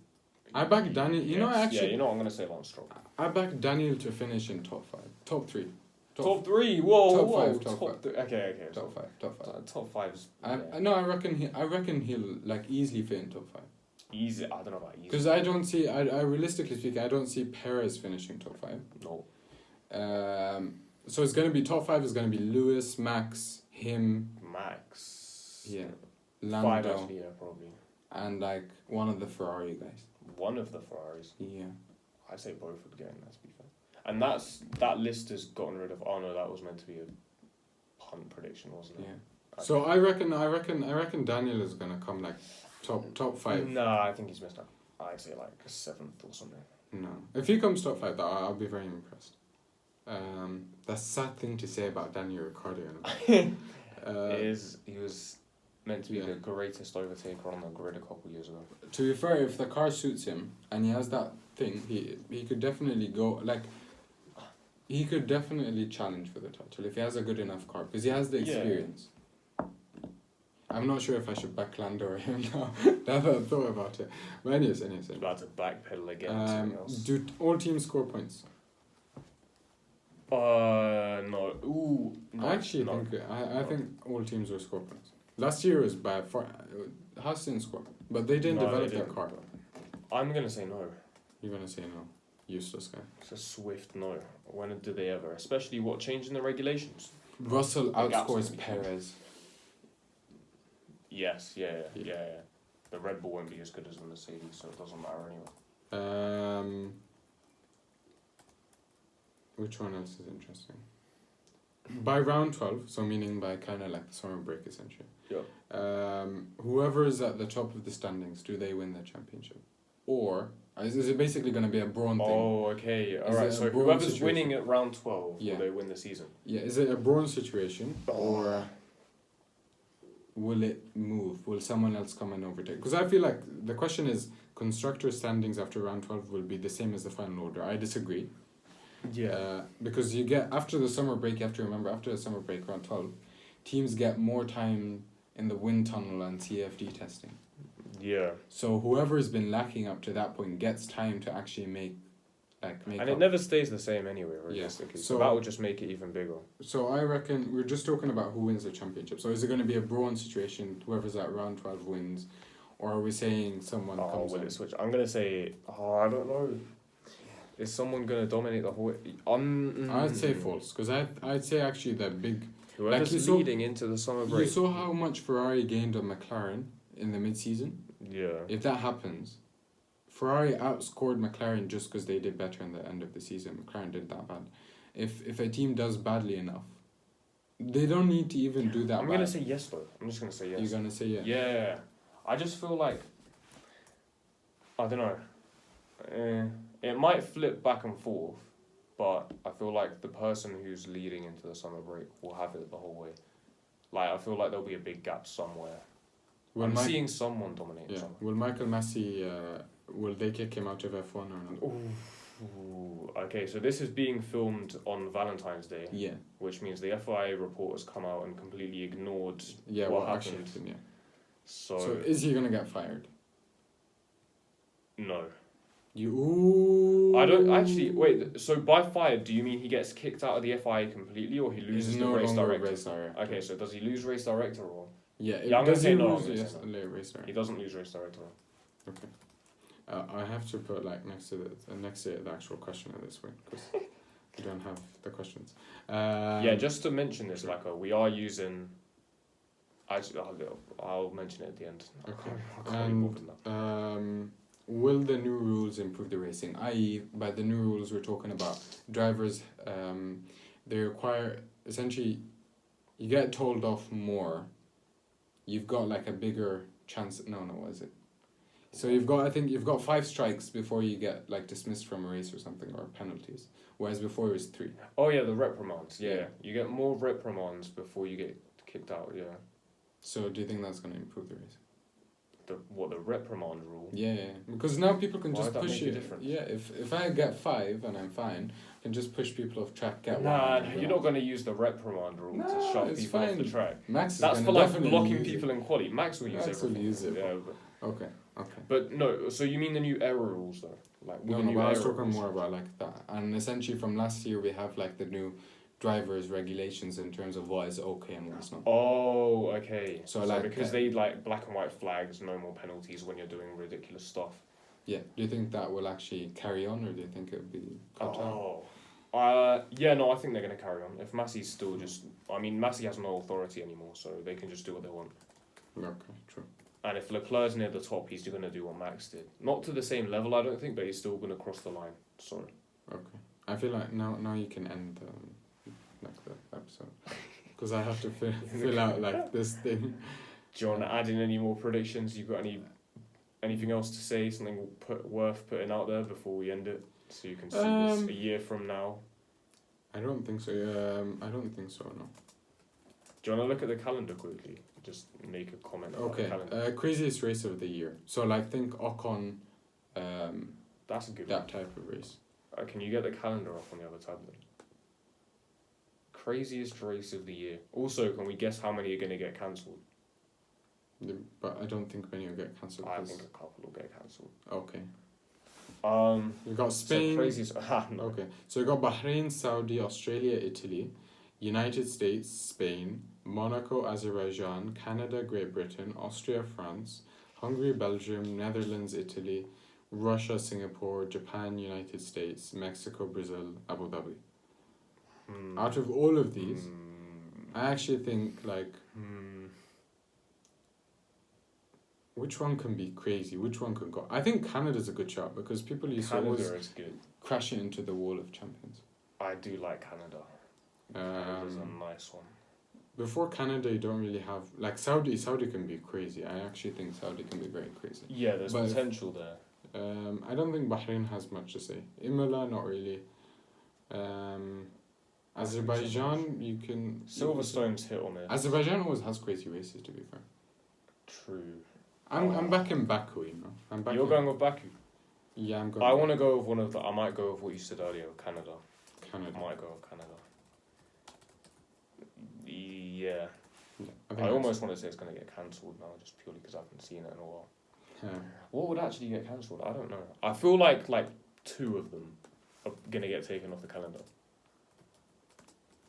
I back Daniel... You know, I actually... Yeah, you know, I'm going to say Lance Stroll. I back Daniel to finish in top 5. Top 3. Top 3? Whoa, top whoa. 5, top 5. Okay. Top 5. Top 5's... No, I reckon he'll like easily fit in top 5. Easy, I don't know about easy. Because I don't see... I realistically speaking, I don't see Perez finishing top 5. No. So it's going to be top 5 is going to be Lewis, Max, him... Max... Yeah. 5 Lando. actually, yeah, probably. And like one of the Ferrari guys. One of the Ferraris. Yeah. I'd say both would get in, let's be fair. And that list has gotten rid of... Oh no, that was meant to be a punt prediction, wasn't it? Yeah. So I reckon Daniel is gonna come like top 5. No, I think he's missed out. I'd say like 7th or something. No. If he comes top 5, I'll be very impressed. That's a sad thing to say about Daniel Ricciardo. You know? It is. He was meant to be the greatest overtaker on the grid a couple years ago. To be fair, if the car suits him and he has that thing, he could definitely go like. He could definitely challenge for the title if he has a good enough car because he has the experience. I'm not sure if I should back Lando or him now. Now that I've thought about it. But anyways. About to backpedal again. Do all teams score points? No. Ooh. No, I actually think all teams will score points. Last year was by far. Haas didn't score, but they didn't develop their car. I'm gonna say no. You're gonna say no. Useless guy. It's a swift no. When do they ever? Especially what changed in the regulations? Russell outscores Perez. Yes, yeah. The Red Bull won't be as good as the Mercedes, so it doesn't matter anyway. Which one else is interesting? By round 12, so meaning by kind of like the summer break essentially. Yeah. Whoever is at the top of the standings, do they win the championship? Or is it basically going to be a brawn thing? Oh, okay. Alright, so whoever's winning at round 12, will they win the season? Yeah, is it a brawn situation or will it move? Will someone else come and overtake? Because I feel like the question is constructor standings after round 12 will be the same as the final order. I disagree. Yeah. Because you get, after the summer break, you have to remember, after the summer break, round 12, teams get more time in the wind tunnel and CFD testing. Yeah. So whoever's been lacking up to that point gets time to actually make and up. it never stays the same anyway, realistically. Yeah. So that would just make it even bigger. So I reckon we're just talking about who wins the championship. So is it going to be a brawn situation, whoever's at round 12 wins, or are we saying someone comes will in? it switch? I'm going to say, I don't know. Is someone going to dominate the whole... I'd say false, because I'd say actually the big... Whoever's leading into the summer break... You saw how much Ferrari gained on McLaren in the mid-season? Yeah. If that happens, Ferrari outscored McLaren just because they did better in the end of the season. McLaren did that bad. If a team does badly enough, they don't need to even do that I'm going to say yes, though. I'm just going to say yes. You're going to say yes? Yeah. I just feel like... I don't know. It might flip back and forth, but I feel like the person who's leading into the summer break will have it the whole way. Like, I feel like there'll be a big gap somewhere. I'm seeing someone dominate somewhere. Will Michael Massey, will they kick him out of F1 or not? Ooh. Okay, so this is being filmed on Valentine's Day. Yeah. Which means the FIA report has come out and completely ignored what happened. Actually, So is he going to get fired? No. Ooh. I don't actually wait. So by fired, do you mean he gets kicked out of the FIA completely, or he loses He's the no race longer director? race director. Okay, so does he lose race director or? Yeah, Yeah, I'm gonna does say he no, I'm lose gonna say race, race director? He doesn't lose race director. Okay. I have to put like next to the actual question of this way because we don't have the questions. Yeah, just to mention this, sure. like we are using. Actually, I'll mention it at the end. Okay. I can't be bothered now. And will the new rules improve the racing? I.e., by the new rules, we're talking about drivers. They require essentially, you get told off more. You've got like a bigger chance. No, what is it? So I think you've got 5 strikes before you get like dismissed from a race or something, or penalties. Whereas before it was 3. Oh yeah, the reprimands. Yeah, Yeah. you get more reprimands before you get kicked out. Yeah. So do you think that's going to improve the race? The reprimand rule? Yeah, because now people can Why just would that push make a you. difference? Yeah, if I get 5 and I'm fine, I can just push people off track. Get Nah, one. you're not going to use the reprimand rule No, to shove it's people off the fine. track. Max is That's gonna for like definitely blocking use people in quali. Max will use Max will everything. use it, Yeah, Okay, okay. but no. So you mean the new error rules though? Like with No, the no, new but I was error talking rules? more about like that. And essentially from last year we have like the new drivers regulations in terms of what is okay and what's not. Oh, okay. So, like, because they like black and white flags, no more penalties when you're doing ridiculous stuff. Yeah. Do you think that will actually carry on, or do you think it will be cut out? Yeah, no, I think they're gonna carry on. If Massey's still just, I mean, Massey has no authority anymore, so they can just do what they want. Okay, true. And if Leclerc's near the top, he's gonna do what Max did. Not to the same level, I don't think, but he's still gonna cross the line. Sorry. Okay. I feel like now you can end like the episode because I have to fill out like this thing. Do you want to add in any more predictions? You got anything else to say? Something worth putting out there before we end it, so you can see this a year from now. I don't think so. I don't think so. No. Do you want to look at the calendar quickly? Just make a comment about Okay. the calendar. Craziest race of the year. So like think Ocon. That's a good that type of race. Can you get the calendar up on the other tab then? Craziest race of the year. Also, can we guess how many are going to get cancelled? But I don't think many will get cancelled. I think a couple will get cancelled. Okay. You got Spain. So craziest. No. Okay. So you got Bahrain, Saudi, Australia, Italy, United States, Spain, Monaco, Azerbaijan, Canada, Great Britain, Austria, France, Hungary, Belgium, Netherlands, Italy, Russia, Singapore, Japan, United States, Mexico, Brazil, Abu Dhabi. Out of all of these, I actually think like which one can be crazy? Which one can go? I think Canada's a good shot because people used to always is good. crash it into the wall of champions. I do like Canada. Canada's a nice one. Before Canada, you don't really have like Saudi. Saudi can be crazy. I actually think Saudi can be very crazy. Yeah, there's potential there. I don't think Bahrain has much to say. Imola, not really. Azerbaijan, you can. Silverstone's hit or miss. Azerbaijan always has crazy races. To be fair. True. I'm back in Baku. You know. I'm back. You're going with Baku. Yeah, I'm going. I want to go with one of the. I might go with what you said earlier, Canada. Canada. I might go with Canada. Yeah. I I almost want to say it's going to get cancelled now, just purely because I haven't seen it in a while. Yeah. What would actually get cancelled? I don't know. I feel like 2 of them are going to get taken off the calendar.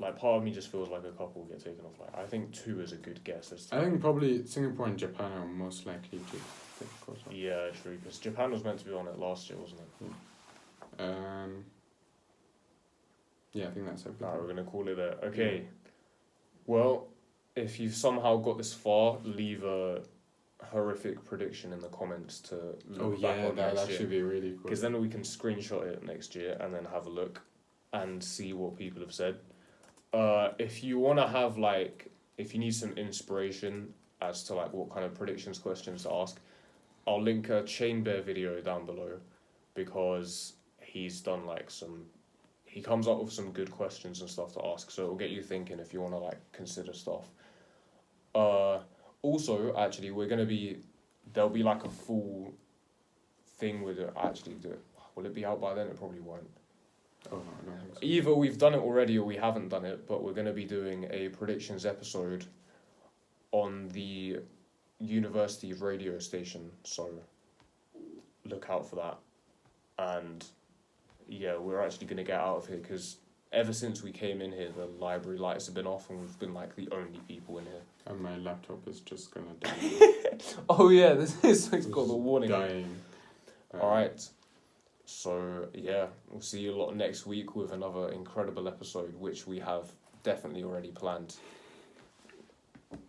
Like, part of me just feels like a couple will get taken off. Like, I think 2 is a good guess. I think probably Singapore and Japan are most likely to get caught up. Yeah, true. Because Japan was meant to be on it last year, wasn't it? Yeah, I think that's everything. Alright, we're going to call it there. Okay. Yeah. Well, if you've somehow got this far, leave a horrific prediction in the comments to look back on that would next actually year. be really cool. Because then we can screenshot it next year and then have a look and see what people have said. If you want to have if you need some inspiration as to what kind of predictions questions to ask, I'll link a Chain Bear video down below because he's done he comes up with some good questions and stuff to ask, so it'll get you thinking if you want to consider stuff. Also, actually, there'll be a full thing with it. Actually, will it be out by then? It probably won't. Oh, no, I don't think so. Either we've done it already or we haven't done it, but we're going to be doing a predictions episode on the university radio station. So look out for that. And yeah, we're actually going to get out of here because ever since we came in here, the library lights have been off and we've been like the only people in here. And my laptop is just gonna die. Oh yeah, it's got the warning. Dying. Alright. So yeah, we'll see you a lot next week with another incredible episode, which we have definitely already planned.